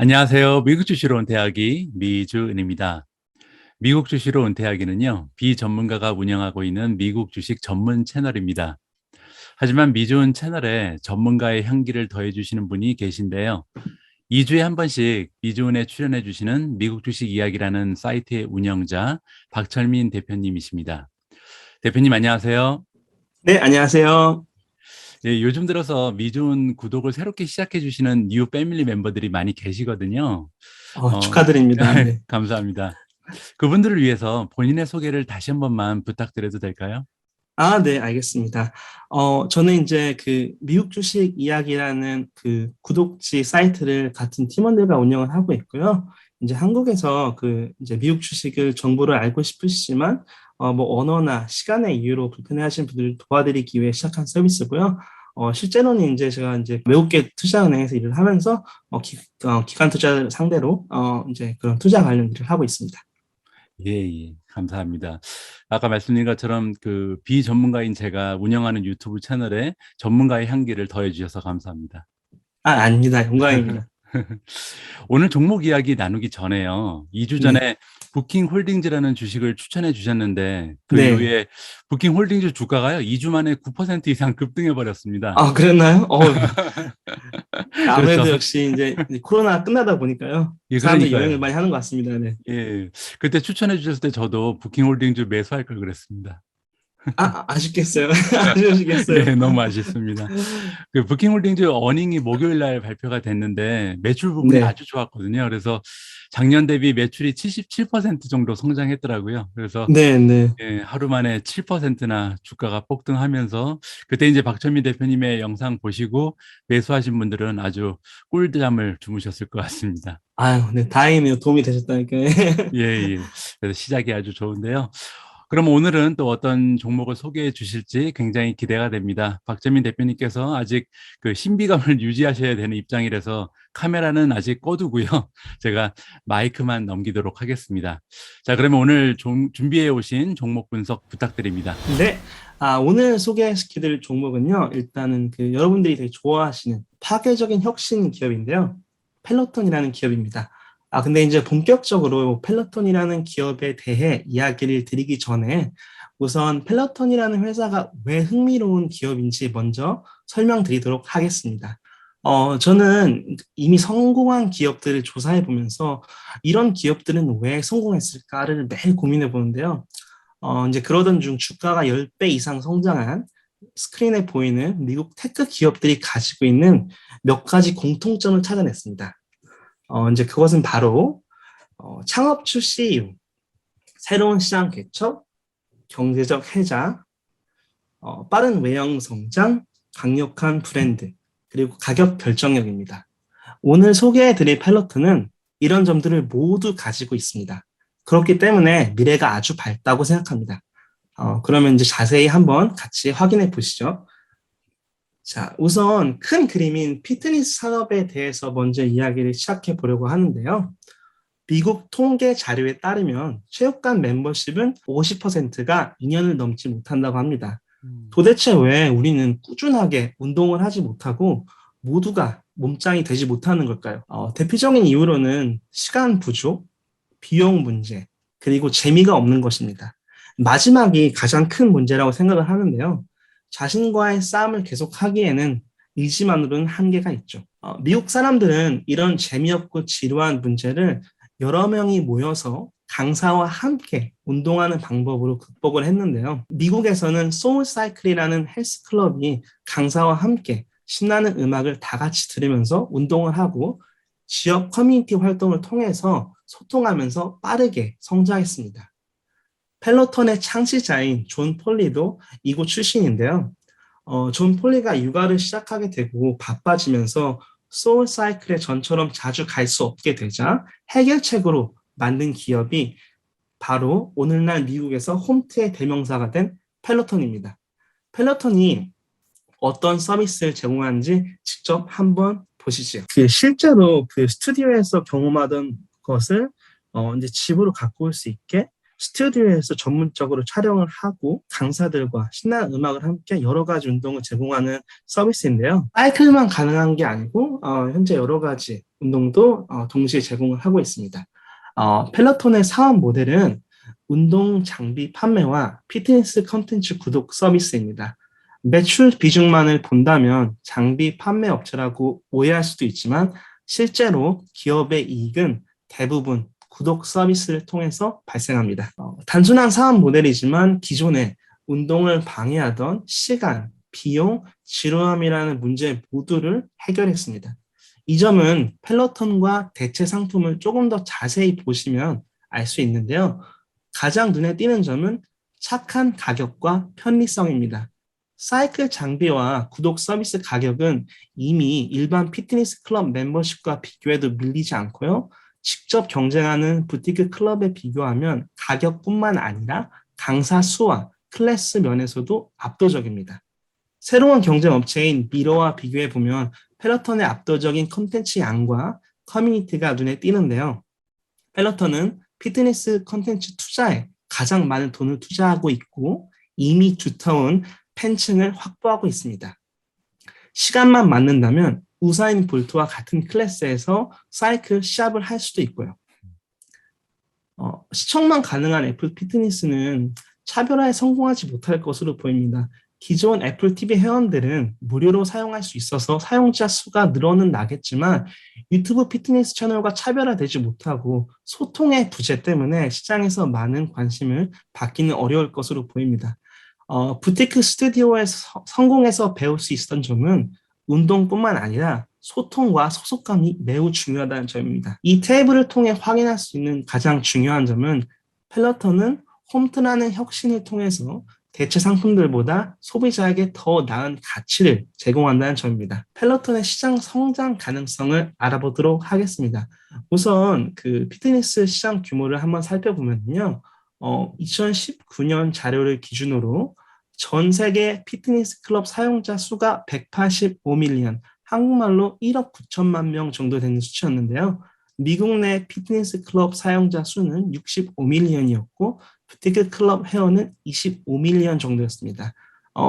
안녕하세요. 미국 주시로 은퇴하기 미주은입니다. 미국 주시로 은퇴하기는요, 비전문가가 운영하고 있는 미국 주식 전문 채널입니다. 하지만 미주은 채널에 전문가의 향기를 더해주시는 분이 계신데요. 2주에 한 번씩 미주은에 출연해 주시는 미국 주식 이야기라는 사이트의 운영자 박철민 대표님이십니다. 대표님 안녕하세요. 네, 안녕하세요. 예, 요즘 들어서 미주은 구독을 새롭게 시작해 주시는 뉴 패밀리 멤버들이 많이 계시거든요. 어, 축하드립니다. 네. 감사합니다. 그분들을 위해서 본인의 소개를 다시 한 번만 부탁드려도 될까요? 네, 알겠습니다. 저는 이제 그 미국 주식 이야기라는 그 구독지 사이트를 같은 팀원들과 운영을 하고 있고요. 이제 한국에서 그 이제 미국 주식을 정보를 알고 싶으시지만 뭐 언어나 시간의 이유로 불편해하시는 분들을 도와드리기 위해 시작한 서비스고요. 실제로는 이제 제가 이제 외국계 투자은행에서 일을 하면서 기관 투자 상대로 이제 그런 투자 관련 일을 하고 있습니다. 예, 예. 감사합니다. 아까 말씀드린 것처럼 그 비전문가인 제가 운영하는 유튜브 채널에 전문가의 향기를 더해 주셔서 감사합니다. 아닙니다. 영광입니다. 오늘 종목 이야기 나누기 전에요. 2주 네. 전에 부킹 홀딩즈라는 주식을 추천해 주셨는데 그 네. 이후에 부킹 홀딩즈 주가가요. 2주 만에 9% 이상 급등해 버렸습니다. 그랬나요? 그렇죠. 아무래도 역시 이제 코로나 끝나다 보니까요. 예, 사람들이 여행을 그러니까요. 많이 하는 것 같습니다. 네. 예. 그때 추천해 주셨을 때 저도 부킹 홀딩즈 매수할 걸 그랬습니다. 아쉽겠어요. 아쉬우시겠어요. 예, 너무 아쉽습니다. 그 부킹홀딩즈 어닝이 목요일 날 발표가 됐는데 매출 부분이 네. 아주 좋았거든요. 그래서 작년 대비 매출이 77% 정도 성장했더라고요. 그래서 네, 네. 예, 하루 만에 7%나 주가가 폭등하면서 그때 이제 박철민 대표님의 영상 보시고 매수하신 분들은 아주 꿀잠을 주무셨을 것 같습니다. 아유, 네. 다행이네요. 도움이 되셨다니까요. 예, 예. 그래서 시작이 아주 좋은데요. 그럼 오늘은 또 어떤 종목을 소개해 주실지 굉장히 기대가 됩니다. 박재민 대표님께서 아직 그 신비감을 유지하셔야 되는 입장이라서 카메라는 아직 꺼두고요. 제가 마이크만 넘기도록 하겠습니다. 자, 그러면 오늘 준비해 오신 종목 분석 부탁드립니다. 네. 오늘 소개시켜드릴 종목은요. 일단은 그 여러분들이 되게 좋아하시는 파괴적인 혁신 기업인데요. 펠로톤이라는 기업입니다. 근데 이제 본격적으로 펠로톤이라는 기업에 대해 이야기를 드리기 전에 우선 펠로톤이라는 회사가 왜 흥미로운 기업인지 먼저 설명드리도록 하겠습니다. 저는 이미 성공한 기업들을 조사해 보면서 이런 기업들은 왜 성공했을까를 매일 고민해 보는데요. 이제 그러던 중 주가가 10배 이상 성장한 스크린에 보이는 미국 테크 기업들이 가지고 있는 몇 가지 공통점을 찾아냈습니다. 이제 그것은 바로 창업 출시 이후, 새로운 시장 개척, 경제적 해자, 빠른 외형 성장, 강력한 브랜드, 그리고 가격 결정력입니다. 오늘 소개해드릴 펠로톤은 이런 점들을 모두 가지고 있습니다. 그렇기 때문에 미래가 아주 밝다고 생각합니다. 그러면 이제 자세히 한번 같이 확인해 보시죠. 자, 우선 큰 그림인 피트니스 산업에 대해서 먼저 이야기를 시작해 보려고 하는데요. 미국 통계 자료에 따르면 체육관 멤버십은 50%가 2년을 넘지 못한다고 합니다. 도대체 왜 우리는 꾸준하게 운동을 하지 못하고 모두가 몸짱이 되지 못하는 걸까요? 대표적인 이유로는 시간 부족, 비용 문제, 그리고 재미가 없는 것입니다. 마지막이 가장 큰 문제라고 생각을 하는데요. 자신과의 싸움을 계속하기에는 의지만으로는 한계가 있죠. 미국 사람들은 이런 재미없고 지루한 문제를 여러 명이 모여서 강사와 함께 운동하는 방법으로 극복을 했는데요. 미국에서는 소울 사이클이라는 헬스 클럽이 강사와 함께 신나는 음악을 다 같이 들으면서 운동을 하고 지역 커뮤니티 활동을 통해서 소통하면서 빠르게 성장했습니다. 펠로톤의 창시자인 존 폴리도 이곳 출신인데요. 존 폴리가 육아를 시작하게 되고 바빠지면서 소울 사이클의 전처럼 자주 갈 수 없게 되자 해결책으로 만든 기업이 바로 오늘날 미국에서 홈트의 대명사가 된 펠로톤입니다. 펠로톤이 어떤 서비스를 제공하는지 직접 한번 보시죠. 실제로 그 스튜디오에서 경험하던 것을 이제 집으로 갖고 올 수 있게 스튜디오에서 전문적으로 촬영을 하고 강사들과 신나는 음악을 함께 여러 가지 운동을 제공하는 서비스인데요. 사이클만 가능한 게 아니고 현재 여러 가지 운동도 동시에 제공을 하고 있습니다. 펠로톤의 사업 모델은 운동 장비 판매와 피트니스 컨텐츠 구독 서비스입니다. 매출 비중만을 본다면 장비 판매 업체라고 오해할 수도 있지만 실제로 기업의 이익은 대부분 구독 서비스를 통해서 발생합니다. 단순한 사업 모델이지만 기존에 운동을 방해하던 시간, 비용, 지루함이라는 문제 모두를 해결했습니다. 이 점은 펠로톤과 대체 상품을 조금 더 자세히 보시면 알 수 있는데요. 가장 눈에 띄는 점은 착한 가격과 편리성입니다. 사이클 장비와 구독 서비스 가격은 이미 일반 피트니스 클럽 멤버십과 비교해도 밀리지 않고요. 직접 경쟁하는 부티크 클럽에 비교하면 가격뿐만 아니라 강사 수와 클래스 면에서도 압도적입니다. 새로운 경쟁 업체인 미러와 비교해 보면 펠로톤의 압도적인 콘텐츠 양과 커뮤니티가 눈에 띄는데요. 펠로톤은 피트니스 콘텐츠 투자에 가장 많은 돈을 투자하고 있고 이미 두터운 팬층을 확보하고 있습니다. 시간만 맞는다면 우사인 볼트와 같은 클래스에서 사이클 시합을 할 수도 있고요. 시청만 가능한 애플 피트니스는 차별화에 성공하지 못할 것으로 보입니다. 기존 애플 TV 회원들은 무료로 사용할 수 있어서 사용자 수가 늘어는 나겠지만 유튜브 피트니스 채널과 차별화되지 못하고 소통의 부재 때문에 시장에서 많은 관심을 받기는 어려울 것으로 보입니다. 부티크 스튜디오에서 성공해서 배울 수 있었던 점은 운동뿐만 아니라 소통과 소속감이 매우 중요하다는 점입니다. 이 테이블을 통해 확인할 수 있는 가장 중요한 점은 펠로톤은 홈트라는 혁신을 통해서 대체 상품들보다 소비자에게 더 나은 가치를 제공한다는 점입니다. 펠로톤의 시장 성장 가능성을 알아보도록 하겠습니다. 우선 그 피트니스 시장 규모를 한번 살펴보면요. 2019년 자료를 기준으로 전 세계 피트니스 클럽 사용자 수가 185밀리언, 한국말로 1억 9천만 명 정도 되는 수치였는데요. 미국 내 피트니스 클럽 사용자 수는 65밀리언이었고 부티크 클럽 회원은 25밀리언 정도였습니다.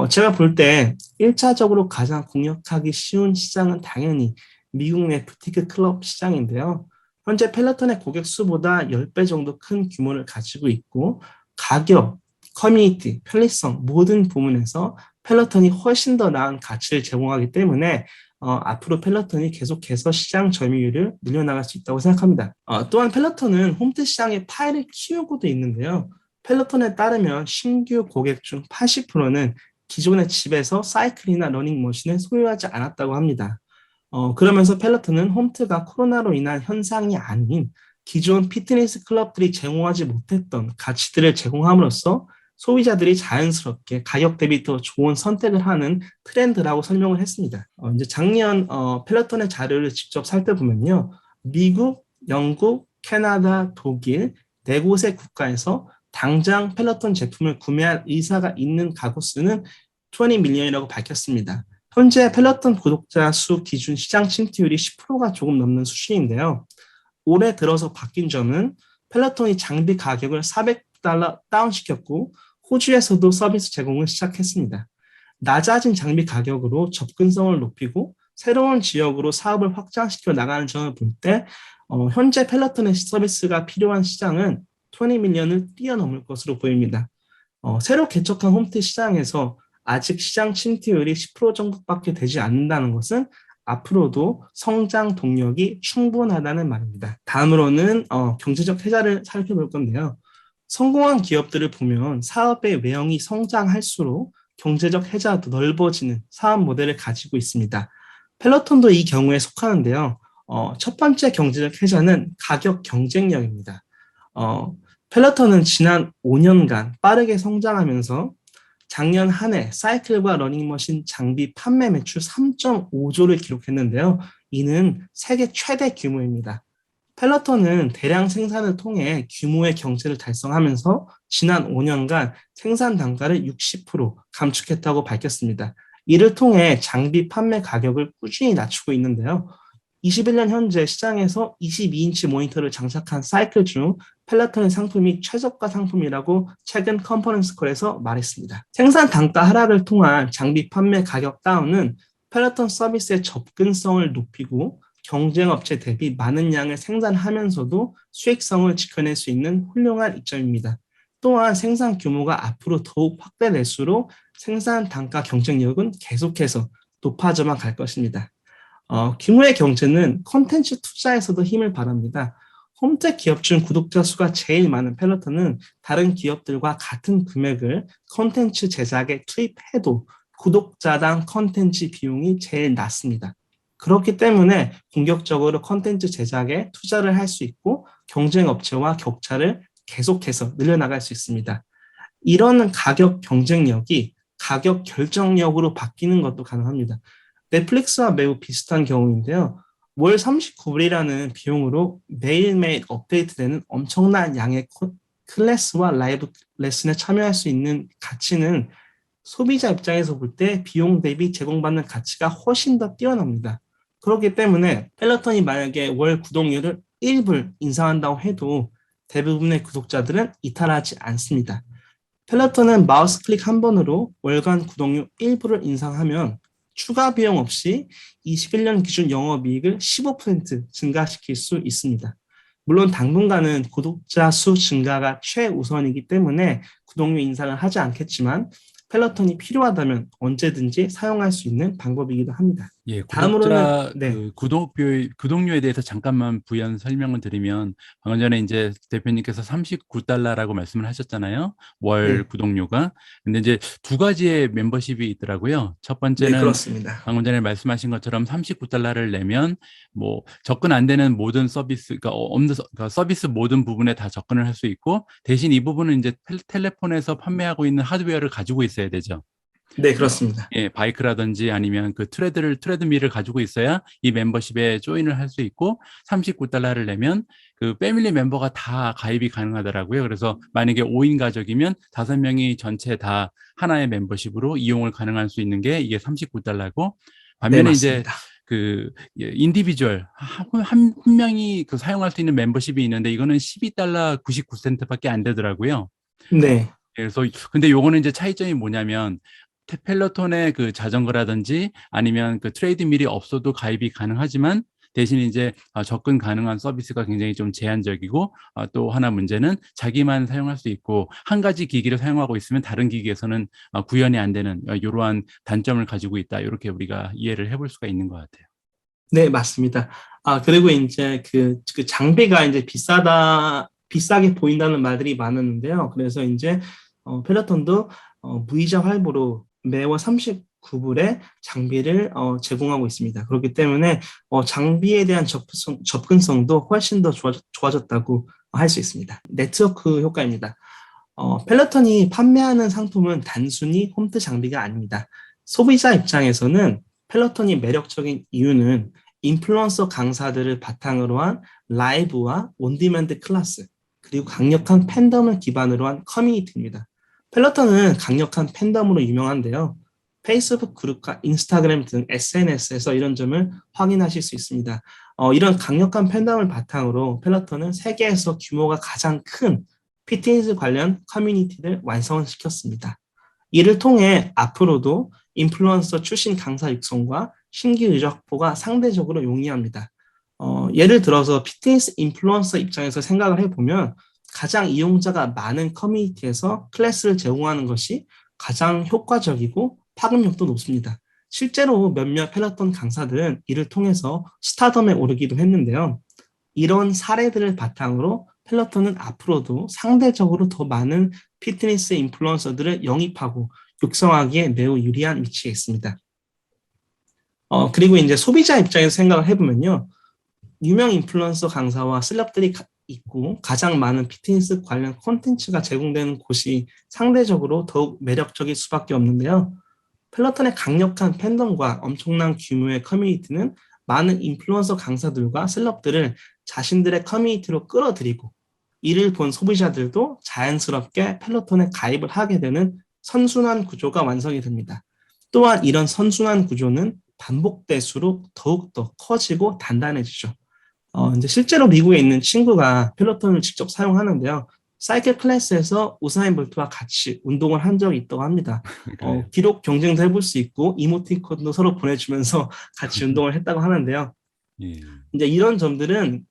제가 볼 때 1차적으로 가장 공략하기 쉬운 시장은 당연히 미국 내 부티크 클럽 시장인데요. 현재 펠로톤의 고객 수보다 10배 정도 큰 규모를 가지고 있고 가격, 커뮤니티, 편리성 모든 부문에서 펠로톤이 훨씬 더 나은 가치를 제공하기 때문에 앞으로 펠로톤이 계속해서 시장 점유율을 늘려나갈 수 있다고 생각합니다. 또한 펠로톤은 홈트 시장의 파일을 키우고도 있는데요. 펠로톤에 따르면 신규 고객 중 80%는 기존의 집에서 사이클이나 러닝머신을 소유하지 않았다고 합니다. 그러면서 펠로톤은 홈트가 코로나로 인한 현상이 아닌 기존 피트니스 클럽들이 제공하지 못했던 가치들을 제공함으로써 소비자들이 자연스럽게 가격 대비 더 좋은 선택을 하는 트렌드라고 설명을 했습니다. 이제 작년 펠로톤의 자료를 직접 살펴보면요. 미국, 영국, 캐나다, 독일 네 곳의 국가에서 당장 펠로톤 제품을 구매할 의사가 있는 가구 수는 20밀리언이라고 밝혔습니다. 현재 펠로톤 구독자 수 기준 시장 침투율이 10%가 조금 넘는 수준인데요. 올해 들어서 바뀐 점은 펠로톤이 장비 가격을 $400 다운시켰고 호주에서도 서비스 제공을 시작했습니다. 낮아진 장비 가격으로 접근성을 높이고 새로운 지역으로 사업을 확장시켜 나가는 점을 볼 때 현재 펠로톤의 서비스가 필요한 시장은 20밀리언을 뛰어넘을 것으로 보입니다. 새로 개척한 홈트 시장에서 아직 시장 침투율이 10% 정도밖에 되지 않는다는 것은 앞으로도 성장 동력이 충분하다는 말입니다. 다음으로는 경제적 혜자를 살펴볼 건데요. 성공한 기업들을 보면 사업의 외형이 성장할수록 경제적 혜자도 넓어지는 사업 모델을 가지고 있습니다. 펠로톤도 이 경우에 속하는데요. 첫 번째 경제적 혜자는 가격 경쟁력입니다. 펠로톤은 지난 5년간 빠르게 성장하면서 작년 한 해 사이클과 러닝머신 장비 판매 매출 3.5조를 기록했는데요. 이는 세계 최대 규모입니다. 펠로톤은 대량 생산을 통해 규모의 경제를 달성하면서 지난 5년간 생산 단가를 60% 감축했다고 밝혔습니다. 이를 통해 장비 판매 가격을 꾸준히 낮추고 있는데요. 21년 현재 시장에서 22인치 모니터를 장착한 사이클 중 펠로톤의 상품이 최저가 상품이라고 최근 컨퍼런스 콜에서 말했습니다. 생산 단가 하락을 통한 장비 판매 가격 다운은 펠로톤 서비스의 접근성을 높이고 경쟁 업체 대비 많은 양을 생산하면서도 수익성을 지켜낼 수 있는 훌륭한 이점입니다. 또한 생산 규모가 앞으로 더욱 확대될수록 생산 단가 경쟁력은 계속해서 높아져만 갈 것입니다. 규모의 경제는 콘텐츠 투자에서도 힘을 발합니다. 홈택 기업 중 구독자 수가 제일 많은 펠로톤은 다른 기업들과 같은 금액을 콘텐츠 제작에 투입해도 구독자당 콘텐츠 비용이 제일 낮습니다. 그렇기 때문에 공격적으로 콘텐츠 제작에 투자를 할 수 있고 경쟁 업체와 격차를 계속해서 늘려나갈 수 있습니다. 이런 가격 경쟁력이 가격 결정력으로 바뀌는 것도 가능합니다. 넷플릭스와 매우 비슷한 경우인데요. 월 39불이라는 비용으로 매일매일 업데이트되는 엄청난 양의 클래스와 라이브 레슨에 참여할 수 있는 가치는 소비자 입장에서 볼 때 비용 대비 제공받는 가치가 훨씬 더 뛰어납니다. 그렇기 때문에 펠로톤이 만약에 월 구독료를 1불 인상한다고 해도 대부분의 구독자들은 이탈하지 않습니다. 펠로톤은 마우스 클릭 한 번으로 월간 구독료 1불을 인상하면 추가 비용 없이 21년 기준 영업이익을 15% 증가시킬 수 있습니다. 물론 당분간은 구독자 수 증가가 최우선이기 때문에 구독료 인상을 하지 않겠지만 펠로톤이 필요하다면 언제든지 사용할 수 있는 방법이기도 합니다. 예, 다음으로는 구독자 그 구독료에 대해서 잠깐만 부연 설명을 드리면 방금 전에 이제 대표님께서 39달러라고 말씀을 하셨잖아요. 월 네, 구독료가. 근데 이제 두 가지의 멤버십이 있더라고요. 첫 네, 번째는 그렇습니다. 방금 전에 말씀하신 것처럼 39달러를 내면 뭐 접근 안 되는 모든 서비스, 그러니까 서비스 모든 부분에 다 접근을 할 수 있고 대신 이 부분은 이제 텔레폰에서 판매하고 있는 하드웨어를 가지고 있어야 되죠. 네, 그렇습니다. 예, 바이크라든지 아니면 그 트레드밀을 가지고 있어야 이 멤버십에 조인을 할 수 있고 39달러를 내면 그 패밀리 멤버가 다 가입이 가능하더라고요. 그래서 만약에 5인 가족이면 5명이 전체 다 하나의 멤버십으로 이용을 가능할 수 있는 게 이게 39달러고 네, 반면에 이제 맞습니다. 그 인디비주얼 한 명이 그 사용할 수 있는 멤버십이 있는데 이거는 12달러 99센트밖에 안 되더라고요. 네, 그래서 근데 요거는 이제 차이점이 뭐냐면 펠로톤의 그 자전거라든지 아니면 그 트레이드밀이 없어도 가입이 가능하지만 대신 이제 접근 가능한 서비스가 굉장히 좀 제한적이고 또 하나 문제는 자기만 사용할 수 있고 한 가지 기기를 사용하고 있으면 다른 기기에서는 구현이 안 되는 이러한 단점을 가지고 있다. 이렇게 우리가 이해를 해볼 수가 있는 것 같아요. 네, 맞습니다. 그리고 이제 그 장비가 이제 비싸게 보인다는 말들이 많았는데요. 그래서 이제 펠로톤도 무이자 할부로 매월 39불에 장비를 제공하고 있습니다. 그렇기 때문에 장비에 대한 접근성도 훨씬 더 좋아졌다고 할 수 있습니다. 네트워크 효과입니다. 펠로톤이 판매하는 상품은 단순히 홈트 장비가 아닙니다. 소비자 입장에서는 펠로톤이 매력적인 이유는 인플루언서 강사들을 바탕으로 한 라이브와 온디맨드 클래스, 그리고 강력한 팬덤을 기반으로 한 커뮤니티입니다. 펠로톤은 강력한 팬덤으로 유명한데요. 페이스북 그룹과 인스타그램 등 SNS에서 이런 점을 확인하실 수 있습니다. 이런 강력한 팬덤을 바탕으로 펠로톤은 세계에서 규모가 가장 큰 피트니스 관련 커뮤니티를 완성시켰습니다. 이를 통해 앞으로도 인플루언서 출신 강사 육성과 신규 유저 확보가 상대적으로 용이합니다. 예를 들어서 피트니스 인플루언서 입장에서 생각을 해보면 가장 이용자가 많은 커뮤니티에서 클래스를 제공하는 것이 가장 효과적이고 파급력도 높습니다. 실제로 몇몇 펠로톤 강사들은 이를 통해서 스타덤에 오르기도 했는데요. 이런 사례들을 바탕으로 펠로톤은 앞으로도 상대적으로 더 많은 피트니스 인플루언서들을 영입하고 육성하기에 매우 유리한 위치에 있습니다. 그리고 이제 소비자 입장에서 생각을 해보면요. 유명 인플루언서 강사와 셀럽들이 있고 가장 많은 피트니스 관련 콘텐츠가 제공되는 곳이 상대적으로 더욱 매력적일 수밖에 없는데요. 펠로톤의 강력한 팬덤과 엄청난 규모의 커뮤니티는 많은 인플루언서 강사들과 셀럽들을 자신들의 커뮤니티로 끌어들이고 이를 본 소비자들도 자연스럽게 펠로톤에 가입을 하게 되는 선순환 구조가 완성이 됩니다. 또한 이런 선순환 구조는 반복될수록 더욱더 커지고 단단해지죠. 이제 실제로 미국에 있는 친구가 펠로톤을 직접 사용하는데요. 사이클 클래스에서 우사인 볼트와 같이 운동을 한 적이 있다고 합니다. 그래요. 비록 경쟁도 해볼 수 있고 이모티콘도 서로 보내주면서 같이 운동을 했다고 하는데요. 예. 이제 이런 점들은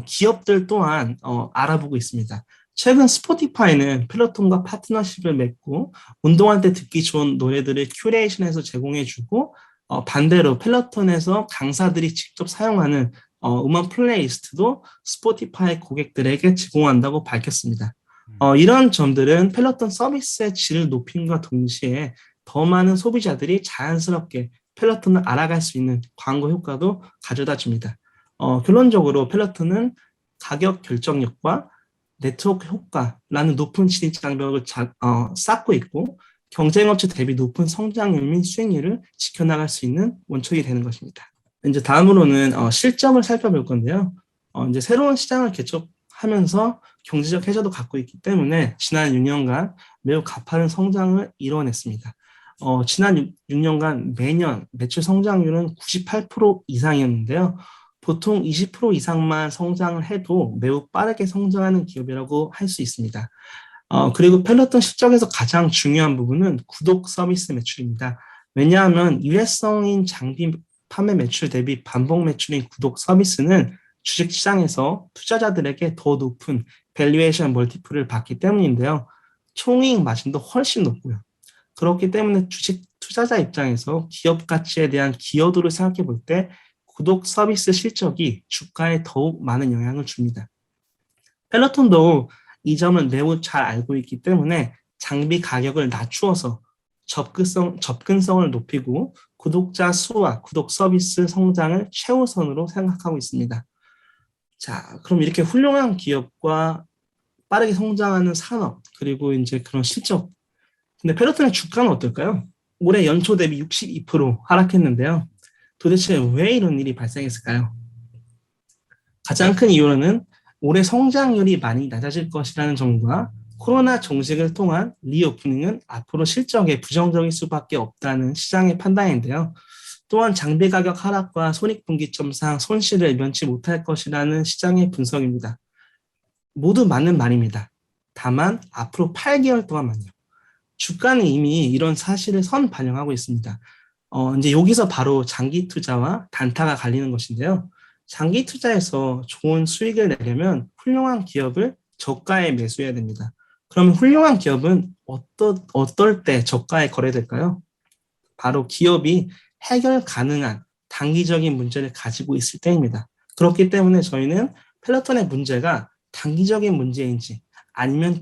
기업들 또한 알아보고 있습니다. 최근 스포티파이는 펠로톤과 파트너십을 맺고 운동할 때 듣기 좋은 노래들을 큐레이션해서 제공해주고 반대로 펠로톤에서 강사들이 직접 사용하는 음원 플레이리스트도 스포티파이 고객들에게 제공한다고 밝혔습니다. 이런 점들은 펠로톤 서비스의 질을 높임과 동시에 더 많은 소비자들이 자연스럽게 펠로톤을 알아갈 수 있는 광고 효과도 가져다 줍니다. 결론적으로 펠로톤은 가격 결정력과 네트워크 효과라는 높은 진입 장벽을 쌓고 있고 경쟁업체 대비 높은 성장률 및 수익률을 지켜나갈 수 있는 원천이 되는 것입니다. 이제 다음으로는 실적을 살펴볼 건데요. 이제 새로운 시장을 개척하면서 경제적 혜자도 갖고 있기 때문에 지난 6년간 매우 가파른 성장을 이뤄냈습니다. 지난 6년간 매년 매출 성장률은 98% 이상이었는데요. 보통 20% 이상만 성장을 해도 매우 빠르게 성장하는 기업이라고 할 수 있습니다. 그리고 펠로톤 실적에서 가장 중요한 부분은 구독 서비스 매출입니다. 왜냐하면 일회성인 장비 판매 매출 대비 반복 매출인 구독 서비스는 주식시장에서 투자자들에게 더 높은 밸류에이션 멀티플을 받기 때문인데요. 총이익 마진도 훨씬 높고요. 그렇기 때문에 주식 투자자 입장에서 기업 가치에 대한 기여도를 생각해 볼 때 구독 서비스 실적이 주가에 더욱 많은 영향을 줍니다. 펠로톤도 이 점을 매우 잘 알고 있기 때문에 장비 가격을 낮추어서 접근성을 높이고 구독자 수와 구독 서비스 성장을 최우선으로 생각하고 있습니다. 자, 그럼 이렇게 훌륭한 기업과 빠르게 성장하는 산업, 그리고 이제 그런 실적. 근데 펠로톤의 주가는 어떨까요? 올해 연초 대비 62% 하락했는데요. 도대체 왜 이런 일이 발생했을까요? 가장 큰 이유는 올해 성장률이 많이 낮아질 것이라는 점과 코로나 종식을 통한 리오프닝은 앞으로 실적에 부정적일 수밖에 없다는 시장의 판단인데요. 또한 장비 가격 하락과 손익분기점상 손실을 면치 못할 것이라는 시장의 분석입니다. 모두 맞는 말입니다. 다만 앞으로 8개월 동안만요. 주가는 이미 이런 사실을 반영하고 있습니다. 이제 여기서 바로 장기 투자와 단타가 갈리는 것인데요. 장기 투자에서 좋은 수익을 내려면 훌륭한 기업을 저가에 매수해야 됩니다. 그러면 훌륭한 기업은 어떨 때 저가에 거래될까요? 바로 기업이 해결 가능한 단기적인 문제를 가지고 있을 때입니다. 그렇기 때문에 저희는 펠로톤의 문제가 단기적인 문제인지 아니면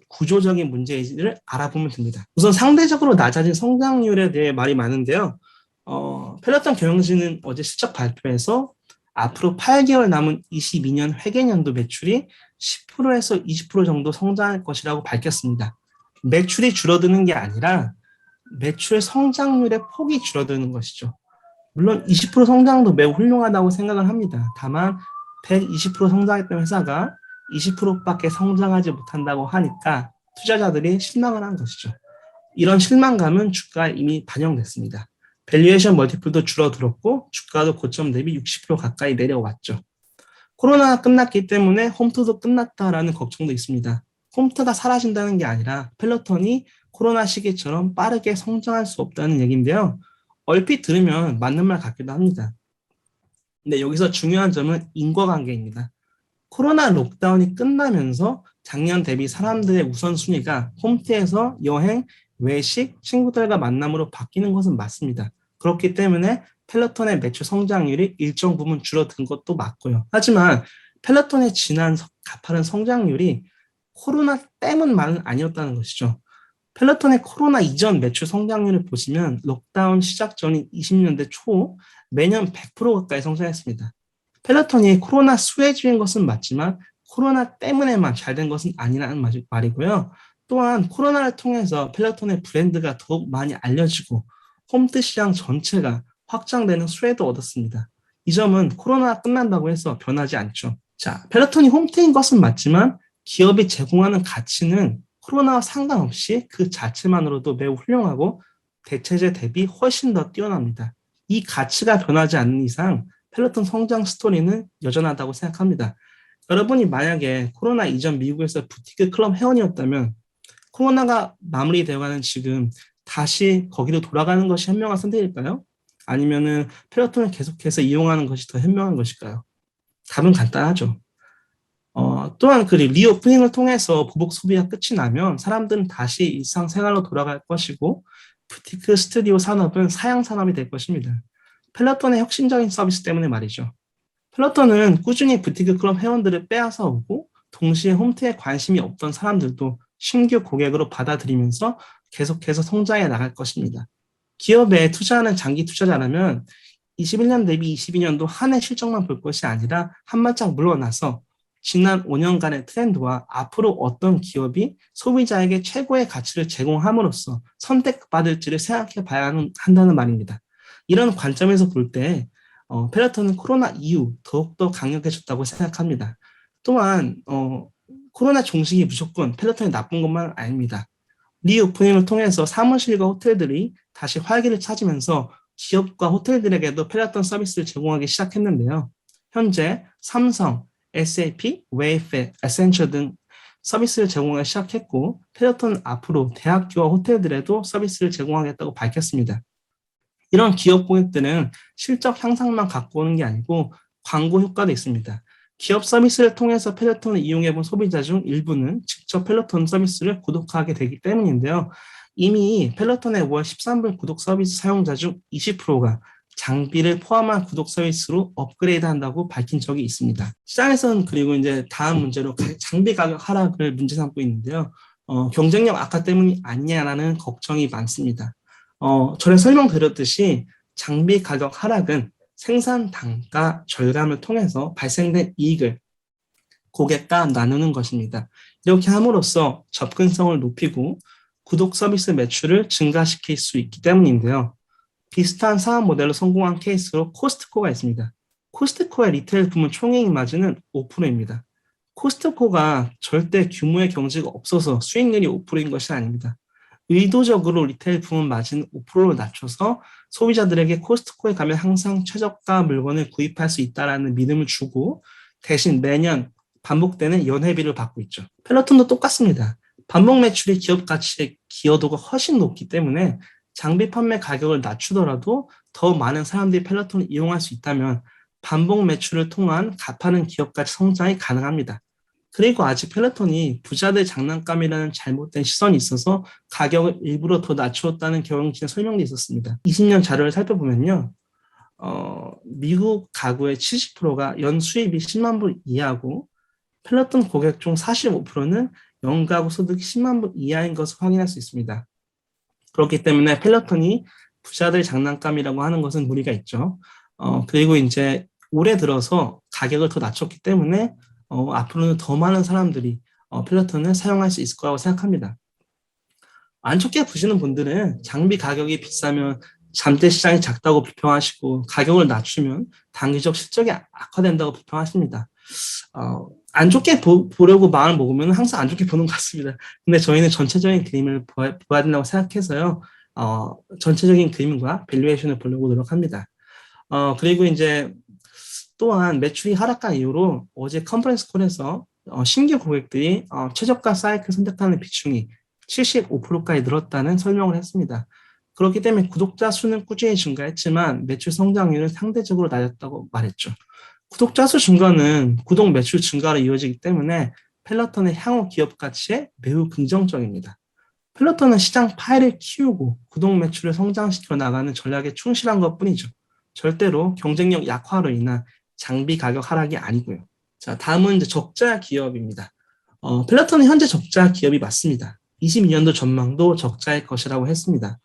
구조적인 문제인지를 알아보면 됩니다. 우선 상대적으로 낮아진 성장률에 대해 말이 많은데요. 펠로톤 경영진은 어제 실적 발표에서 앞으로 8개월 남은 22년 회계연도 매출이 10%에서 20% 정도 성장할 것이라고 밝혔습니다. 매출이 줄어드는 게 아니라 매출 성장률의 폭이 줄어드는 것이죠. 물론 20% 성장도 매우 훌륭하다고 생각을 합니다. 다만 120% 성장했던 회사가 20%밖에 성장하지 못한다고 하니까 투자자들이 실망을 한 것이죠. 이런 실망감은 주가에 이미 반영됐습니다. 밸류에이션 멀티플도 줄어들었고 주가도 고점 대비 60% 가까이 내려왔죠. 코로나가 끝났기 때문에 홈트도 끝났다라는 걱정도 있습니다. 홈트가 사라진다는 게 아니라 펠로톤이 코로나 시기처럼 빠르게 성장할 수 없다는 얘기인데요. 얼핏 들으면 맞는 말 같기도 합니다. 근데 여기서 중요한 점은 인과관계입니다. 코로나 록다운이 끝나면서 작년 대비 사람들의 우선순위가 홈트에서 여행, 외식, 친구들과 만남으로 바뀌는 것은 맞습니다. 그렇기 때문에 펠로톤의 매출 성장률이 일정 부분 줄어든 것도 맞고요. 하지만 펠로톤의 지난 가파른 성장률이 코로나 때문만은 아니었다는 것이죠. 펠로톤의 코로나 이전 매출 성장률을 보시면 록다운 시작 전인 20년대 초 매년 100% 가까이 성장했습니다. 펠로톤이 코로나 수혜주인 것은 맞지만 코로나 때문에만 잘 된 것은 아니라는 말이고요. 또한 코로나를 통해서 펠로톤의 브랜드가 더욱 많이 알려지고 홈트 시장 전체가 확장되는 수혜도 얻었습니다. 이 점은 코로나가 끝난다고 해서 변하지 않죠. 자, 펠로톤이 홈트인 것은 맞지만 기업이 제공하는 가치는 코로나와 상관없이 그 자체만으로도 매우 훌륭하고 대체제 대비 훨씬 더 뛰어납니다. 이 가치가 변하지 않는 이상 펠로톤 성장 스토리는 여전하다고 생각합니다. 여러분이 만약에 코로나 이전 미국에서 부티크 클럽 회원이었다면 코로나가 마무리되어가는 지금 다시 거기로 돌아가는 것이 현명한 선택일까요? 아니면은 펠로톤을 계속해서 이용하는 것이 더 현명한 것일까요? 답은 간단하죠. 또한 그 리오프닝을 통해서 보복 소비가 끝이 나면 사람들은 다시 일상생활로 돌아갈 것이고 부티크 스튜디오 산업은 사양 산업이 될 것입니다. 펠로톤의 혁신적인 서비스 때문에 말이죠. 펠로톤은 꾸준히 부티크 클럽 회원들을 빼앗아 오고 동시에 홈트에 관심이 없던 사람들도 신규 고객으로 받아들이면서 계속해서 성장해 나갈 것입니다. 기업에 투자하는 장기 투자자라면 21년 대비 22년도 한 해 실적만 볼 것이 아니라 한 발짝 물러나서 지난 5년간의 트렌드와 앞으로 어떤 기업이 소비자에게 최고의 가치를 제공함으로써 선택받을지를 생각해 봐야 한다는 말입니다. 이런 관점에서 볼 때 펠로톤은 코로나 이후 더욱더 강력해졌다고 생각합니다. 또한 코로나 종식이 무조건 펠로톤이 나쁜 것만 아닙니다. 리오프닝을 통해서 사무실과 호텔들이 다시 활기를 찾으면서 기업과 호텔들에게도 펠로톤 서비스를 제공하기 시작했는데요. 현재 삼성, SAP, 웨이페, 에센처 등 서비스를 제공하기 시작했고 펠로톤은 앞으로 대학교와 호텔들에도 서비스를 제공하겠다고 밝혔습니다. 이런 기업 고객들은 실적 향상만 갖고 오는 게 아니고 광고 효과도 있습니다. 기업 서비스를 통해서 펠로톤을 이용해본 소비자 중 일부는 직접 펠로톤 서비스를 구독하게 되기 때문인데요. 이미 펠로톤의 월 13불 구독 서비스 사용자 중 20%가 장비를 포함한 구독 서비스로 업그레이드 한다고 밝힌 적이 있습니다. 시장에서는 그리고 이제 다음 문제로 장비 가격 하락을 문제 삼고 있는데요. 경쟁력 악화 때문이 아니냐라는 걱정이 많습니다. 전에 설명드렸듯이 장비 가격 하락은 생산 단가 절감을 통해서 발생된 이익을 고객과 나누는 것입니다. 이렇게 함으로써 접근성을 높이고 구독 서비스 매출을 증가시킬 수 있기 때문인데요. 비슷한 사업 모델로 성공한 케이스로 코스트코가 있습니다. 코스트코의 리테일 부문 총이익 마진은 5%입니다. 코스트코가 절대 규모의 경제가 없어서 수익률이 5%인 것이 아닙니다. 의도적으로 리테일 부문 마진 5%로 낮춰서 소비자들에게 코스트코에 가면 항상 최저가 물건을 구입할 수 있다는 믿음을 주고 대신 매년 반복되는 연회비를 받고 있죠. 펠로톤도 똑같습니다. 반복 매출이 기업 가치의 기여도가 훨씬 높기 때문에 장비 판매 가격을 낮추더라도 더 많은 사람들이 펠로톤을 이용할 수 있다면 반복 매출을 통한 가파른 기업 가치 성장이 가능합니다. 그리고 아직 펠로톤이 부자들 장난감이라는 잘못된 시선이 있어서 가격을 일부러 더 낮추었다는 경영진의 설명도 있었습니다. 20년 자료를 살펴보면요. 미국 가구의 70%가 연 수입이 10만 불 이하고 펠로톤 고객 중 45%는 연가구 소득이 10만 불 이하인 것을 확인할 수 있습니다. 그렇기 때문에 펠로톤이 부자들 장난감이라고 하는 것은 무리가 있죠. 그리고 이제 올해 들어서 가격을 더 낮췄기 때문에 앞으로는 더 많은 사람들이 펠로톤을 사용할 수 있을 거라고 생각합니다. 안 좋게 보시는 분들은 장비 가격이 비싸면 잠재 시장이 작다고 비평하시고 가격을 낮추면 단기적 실적이 악화된다고 비평하십니다. 안 좋게 보려고 마음을 먹으면 항상 안 좋게 보는 것 같습니다. 근데 저희는 전체적인 그림을 봐야 된다고 생각해서요. 전체적인 그림과 밸류에이션을 보려고 노력합니다. 그리고 이제 또한 매출이 하락한 이후로 어제 컨퍼런스 콜에서 신규 고객들이 최저가 사이클 선택하는 비중이 75%까지 늘었다는 설명을 했습니다. 그렇기 때문에 구독자 수는 꾸준히 증가했지만 매출 성장률은 상대적으로 낮았다고 말했죠. 구독자 수 증가는 구독 매출 증가로 이어지기 때문에 펠로톤의 향후 기업 가치에 매우 긍정적입니다. 펠로톤은 시장 파일을 키우고 구독 매출을 성장시켜 나가는 전략에 충실한 것뿐이죠. 절대로 경쟁력 약화로 인한 장비 가격 하락이 아니고요. 자, 다음은 이제 적자 기업입니다. 펠로톤은 현재 적자 기업이 맞습니다. 22년도 전망도 적자일 것이라고 했습니다.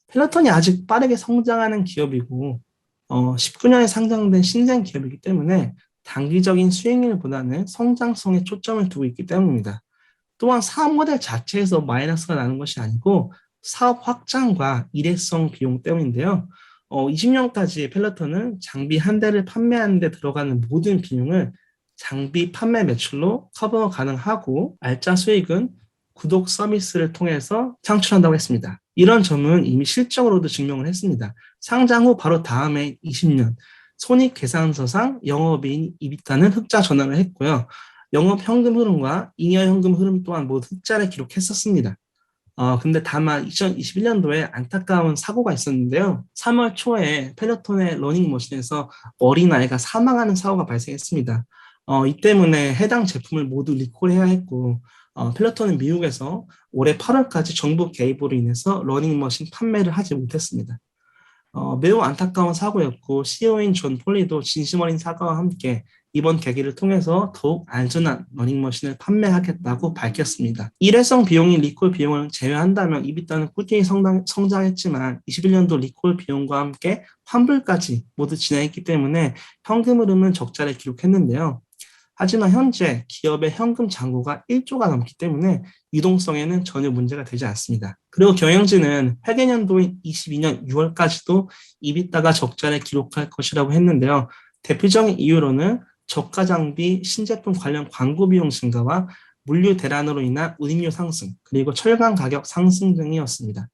펠로톤이 아직 빠르게 성장하는 기업이고 19년에 상장된 신생 기업이기 때문에 단기적인 수익률보다는 성장성에 초점을 두고 있기 때문입니다. 또한 사업 모델 자체에서 마이너스가 나는 것이 아니고 사업 확장과 일회성 비용 때문인데요. 20년까지 펠로톤은 장비 한 대를 판매하는 데 들어가는 모든 비용을 장비 판매 매출로 커버 가능하고 알짜 수익은 구독 서비스를 통해서 창출한다고 했습니다. 이런 점은 이미 실적으로도 증명을 했습니다. 상장 후 바로 다음해 20년 손익계산서상 영업이익 이비타는 흑자 전환을 했고요. 영업 현금 흐름과 잉여 현금 흐름 또한 모두 흑자를 기록했었습니다. 근데 다만 2021년도에 안타까운 사고가 있었는데요. 3월 초에 펠로톤의 러닝머신에서 어린아이가 사망하는 사고가 발생했습니다. 이 때문에 해당 제품을 모두 리콜해야 했고, 펠로톤은 미국에서 올해 8월까지 정부 개입으로 인해서 러닝머신 판매를 하지 못했습니다. 매우 안타까운 사고였고 CEO인 존 폴리도 진심 어린 사과와 함께 이번 계기를 통해서 더욱 안전한 러닝머신을 판매하겠다고 밝혔습니다. 일회성 비용인 리콜 비용을 제외한다면 이비타는 꾸준히 성장했지만 21년도 리콜 비용과 함께 환불까지 모두 진행했기 때문에 현금 흐름은 적자를 기록했는데요. 하지만 현재 기업의 현금 잔고가 1조가 넘기 때문에 유동성에는 전혀 문제가 되지 않습니다. 그리고 경영진은 회계년도인 22년 6월까지도 이비타가 적자를 기록할 것이라고 했는데요. 대표적인 이유로는 저가 장비, 신제품 관련 광고 비용 증가와 물류 대란으로 인한 운임료 상승, 그리고 철강 가격 상승 등이었습니다.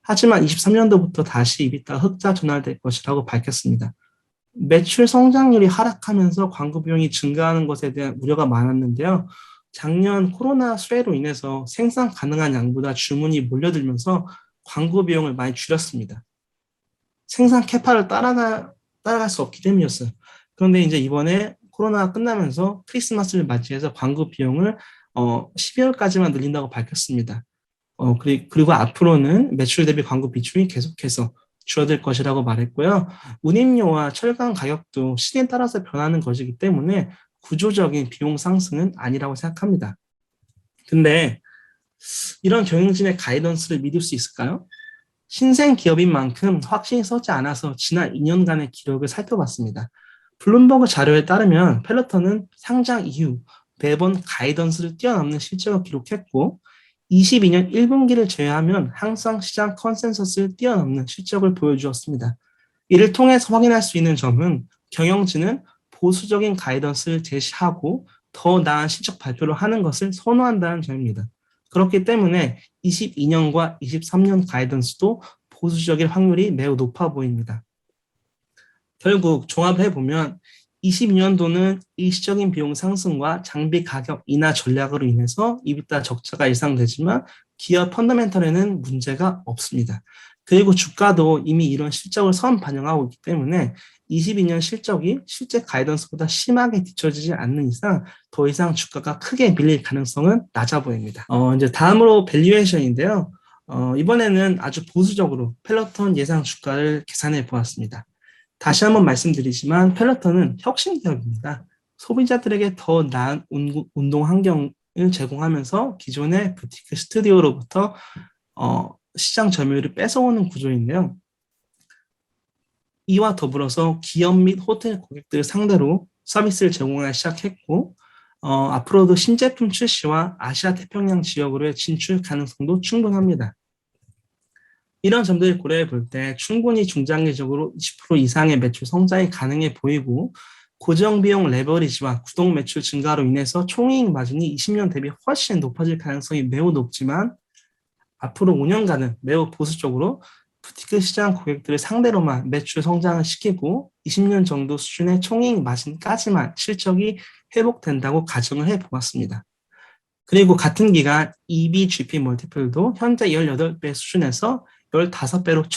하지만 23년도부터 다시 이비타가 흑자 전환될 것이라고 밝혔습니다. 매출 성장률이 하락하면서 광고 비용이 증가하는 것에 대한 우려가 많았는데요. 작년 코로나 수혜로 인해서 생산 가능한 양보다 주문이 몰려들면서 광고 비용을 많이 줄였습니다. 생산 캐파를 따라갈 수 없기 때문이었어요. 그런데 이제 이번에 코로나가 끝나면서 크리스마스를 맞이해서 광고 비용을 12월까지만 늘린다고 밝혔습니다. 그리고 앞으로는 매출 대비 광고 비중이 계속해서 줄어들 것이라고 말했고요. 운임료와 철강 가격도 시기에 따라서 변하는 것이기 때문에 구조적인 비용 상승은 아니라고 생각합니다. 근데 이런 경영진의 가이던스를 믿을 수 있을까요? 신생 기업인 만큼 확신이 서지 않아서 지난 2년간의 기록을 살펴봤습니다. 블룸버그 자료에 따르면 펠로톤은 상장 이후 매번 가이던스를 뛰어넘는 실적을 기록했고 22년 1분기를 제외하면 항상 시장 컨센서스를 뛰어넘는 실적을 보여주었습니다. 이를 통해서 확인할 수 있는 점은 경영진은 보수적인 가이던스를 제시하고 더 나은 실적 발표를 하는 것을 선호한다는 점입니다. 그렇기 때문에 22년과 23년 가이던스도 보수적일 확률이 매우 높아 보입니다. 결국 종합해보면 22년도는 일시적인 비용 상승과 장비 가격 인하 전략으로 인해서 이비타 적자가 예상되지만 기업 펀더멘털에는 문제가 없습니다. 그리고 주가도 이미 이런 실적을 선 반영하고 있기 때문에 22년 실적이 실제 가이던스보다 심하게 뒤처지지 않는 이상 더 이상 주가가 크게 밀릴 가능성은 낮아 보입니다. 이제 다음으로 밸류에이션인데요. 이번에는 아주 보수적으로 펠로톤 예상 주가를 계산해 보았습니다. 다시 한번 말씀드리지만 펠로톤은 혁신 기업입니다. 소비자들에게 더 나은 운동 환경을 제공하면서 기존의 부티크 스튜디오로부터 시장 점유율을 뺏어오는 구조인데요. 이와 더불어서 기업 및 호텔 고객들을 상대로 서비스를 제공하기 시작했고 앞으로도 신제품 출시와 아시아 태평양 지역으로의 진출 가능성도 충분합니다. 이런 점들을 고려해 볼 때 충분히 중장기적으로 20% 이상의 매출 성장이 가능해 보이고 고정비용 레버리지와 구독 매출 증가로 인해서 총이익 마진이 20년 대비 훨씬 높아질 가능성이 매우 높지만 앞으로 5년간은 매우 보수적으로 부티크 시장 고객들을 상대로만 매출 성장을 시키고 20년 정도 수준의 총이익 마진까지만 실적이 회복된다고 가정을 해보았습니다. 그리고 같은 기간 EV/GP 멀티플도 현재 18배 수준에서 15배로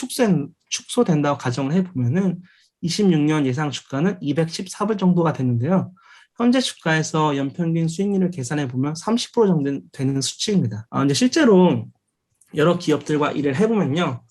축소된다고 가정을 해보면은 26년 예상 주가는 214불 정도가 되는데요. 현재 주가에서 연평균 수익률을 계산해 보면 30% 정도 되는 수치입니다. 이제 실제로 여러 기업들과 일을 해보면요.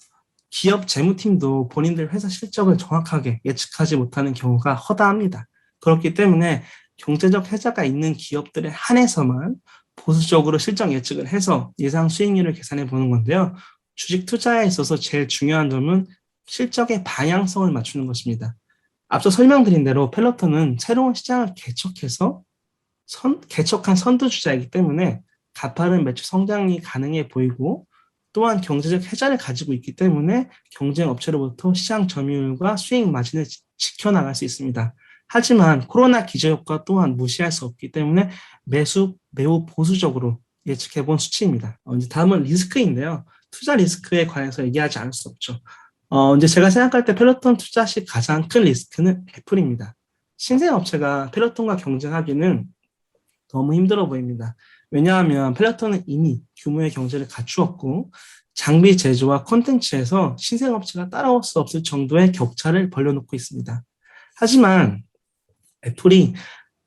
기업 재무팀도 본인들 회사 실적을 정확하게 예측하지 못하는 경우가 허다합니다. 그렇기 때문에 경제적 혜자가 있는 기업들에 한해서만 보수적으로 실적 예측을 해서 예상 수익률을 계산해 보는 건데요. 주식 투자에 있어서 제일 중요한 점은 실적의 방향성을 맞추는 것입니다. 앞서 설명드린 대로 펠로톤은 새로운 시장을 개척한 선두주자이기 때문에 가파른 매출 성장이 가능해 보이고 또한 경제적 혜자를 가지고 있기 때문에 경쟁 업체로부터 시장 점유율과 수익 마진을 지켜나갈 수 있습니다. 하지만 코로나 기저효과 또한 무시할 수 없기 때문에 매우 보수적으로 예측해본 수치입니다. 이제 다음은 리스크인데요. 투자 리스크에 관해서 얘기하지 않을 수 없죠. 이제 제가 생각할 때 펠로톤 투자 시 가장 큰 리스크는 애플입니다. 신생 업체가 펠로톤과 경쟁하기는 너무 힘들어 보입니다. 왜냐하면 펠로톤은 이미 규모의 경제를 갖추었고 장비 제조와 콘텐츠에서 신생 업체가 따라올 수 없을 정도의 격차를 벌려놓고 있습니다. 하지만 애플이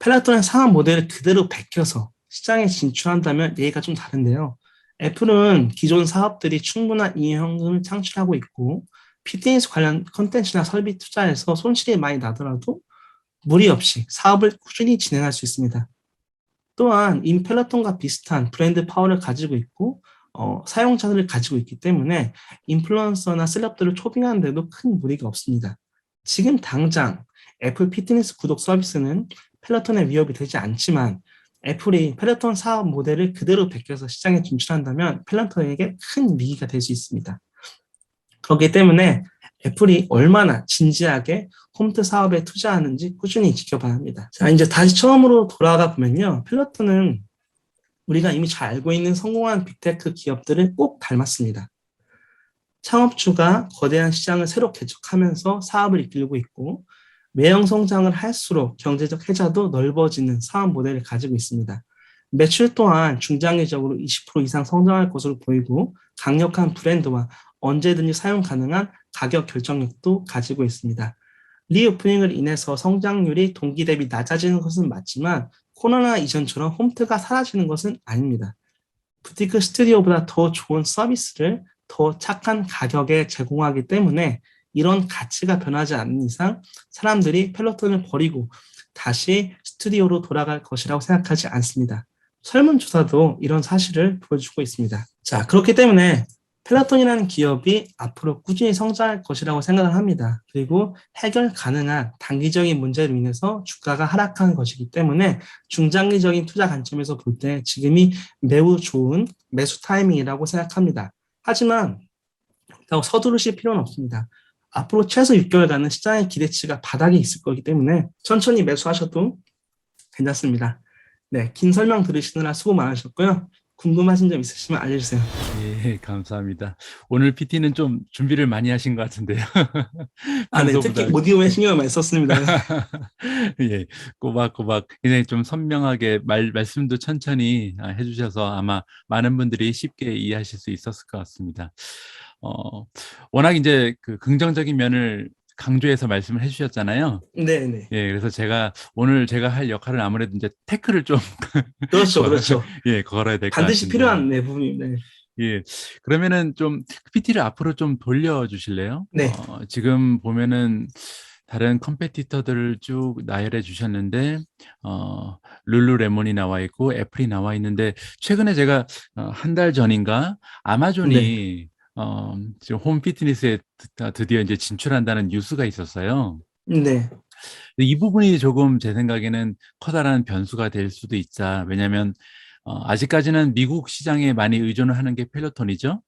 펠로톤의 사업 모델을 그대로 베껴서 시장에 진출한다면 얘기가 좀 다른데요. 애플은 기존 사업들이 충분한 이익현금을 창출하고 있고 피트니스 관련 콘텐츠나 설비 투자에서 손실이 많이 나더라도 무리 없이 사업을 꾸준히 진행할 수 있습니다. 또한 이미 펠로톤과 비슷한 브랜드 파워를 가지고 있고 사용자들을 가지고 있기 때문에 인플루언서나 셀럽들을 초빙하는 데도 큰 무리가 없습니다. 지금 당장 애플 피트니스 구독 서비스는 펠로톤의 위협이 되지 않지만 애플이 펠로톤 사업 모델을 그대로 베껴서 시장에 진출한다면 펠로톤에게 큰 위기가 될 수 있습니다. 그렇기 때문에 애플이 얼마나 진지하게 홈트 사업에 투자하는지 꾸준히 지켜봐야 합니다. 자, 이제 다시 처음으로 돌아가 보면요. 펠로톤은 우리가 이미 잘 알고 있는 성공한 빅테크 기업들을 꼭 닮았습니다. 창업주가 거대한 시장을 새로 개척하면서 사업을 이끌고 있고 외형 성장을 할수록 경제적 혜자도 넓어지는 사업 모델을 가지고 있습니다. 매출 또한 중장기적으로 20% 이상 성장할 것으로 보이고 강력한 브랜드와 언제든지 사용 가능한 가격 결정력도 가지고 있습니다. 리오프닝을 인해서 성장률이 동기 대비 낮아지는 것은 맞지만 코로나 이전처럼 홈트가 사라지는 것은 아닙니다. 부티크 스튜디오보다 더 좋은 서비스를 더 착한 가격에 제공하기 때문에 이런 가치가 변하지 않는 이상 사람들이 펠로톤을 버리고 다시 스튜디오로 돌아갈 것이라고 생각하지 않습니다. 설문조사도 이런 사실을 보여주고 있습니다. 자, 그렇기 때문에 펠로톤이라는 기업이 앞으로 꾸준히 성장할 것이라고 생각을 합니다. 그리고 해결 가능한 단기적인 문제로 인해서 주가가 하락하는 것이기 때문에 중장기적인 투자 관점에서 볼 때 지금이 매우 좋은 매수 타이밍이라고 생각합니다. 하지만 서두르실 필요는 없습니다. 앞으로 최소 6개월간은 시장의 기대치가 바닥에 있을 거기 때문에 천천히 매수하셔도 괜찮습니다. 네, 긴 설명 들으시느라 수고 많으셨고요. 궁금하신 점 있으시면 알려주세요. 예, 감사합니다. 오늘 PT는 좀 준비를 많이 하신 것 같은데요. 네, 평소보다. 특히 오디오에 신경을 많이 썼습니다. 예, 꼬박꼬박 굉장히 좀 선명하게 말씀도 천천히 해주셔서 아마 많은 분들이 쉽게 이해하실 수 있었을 것 같습니다. 워낙 이제 그 긍정적인 면을 강조해서 말씀을 해주셨잖아요. 네. 예, 그래서 오늘 제가 할 역할은 아무래도 이제 태클을 좀 그렇죠. 예, 걸어야 될 것 반드시 같은데. 필요한 부분입니다. 예, 그러면은 좀 PT를 앞으로 좀 돌려주실래요? 네. 지금 보면은 다른 컴페티터들을 쭉 나열해 주셨는데, 룰루레몬이 나와 있고 애플이 나와 있는데, 최근에 제가 한 달 전인가 아마존이 지금 홈 피트니스에 드디어 이제 진출한다는 뉴스가 있었어요. 네. 이 부분이 조금 제 생각에는 커다란 변수가 될 수도 있다. 왜냐하면 아직까지는 미국 시장에 많이 의존을 하는 게 펠로톤이죠.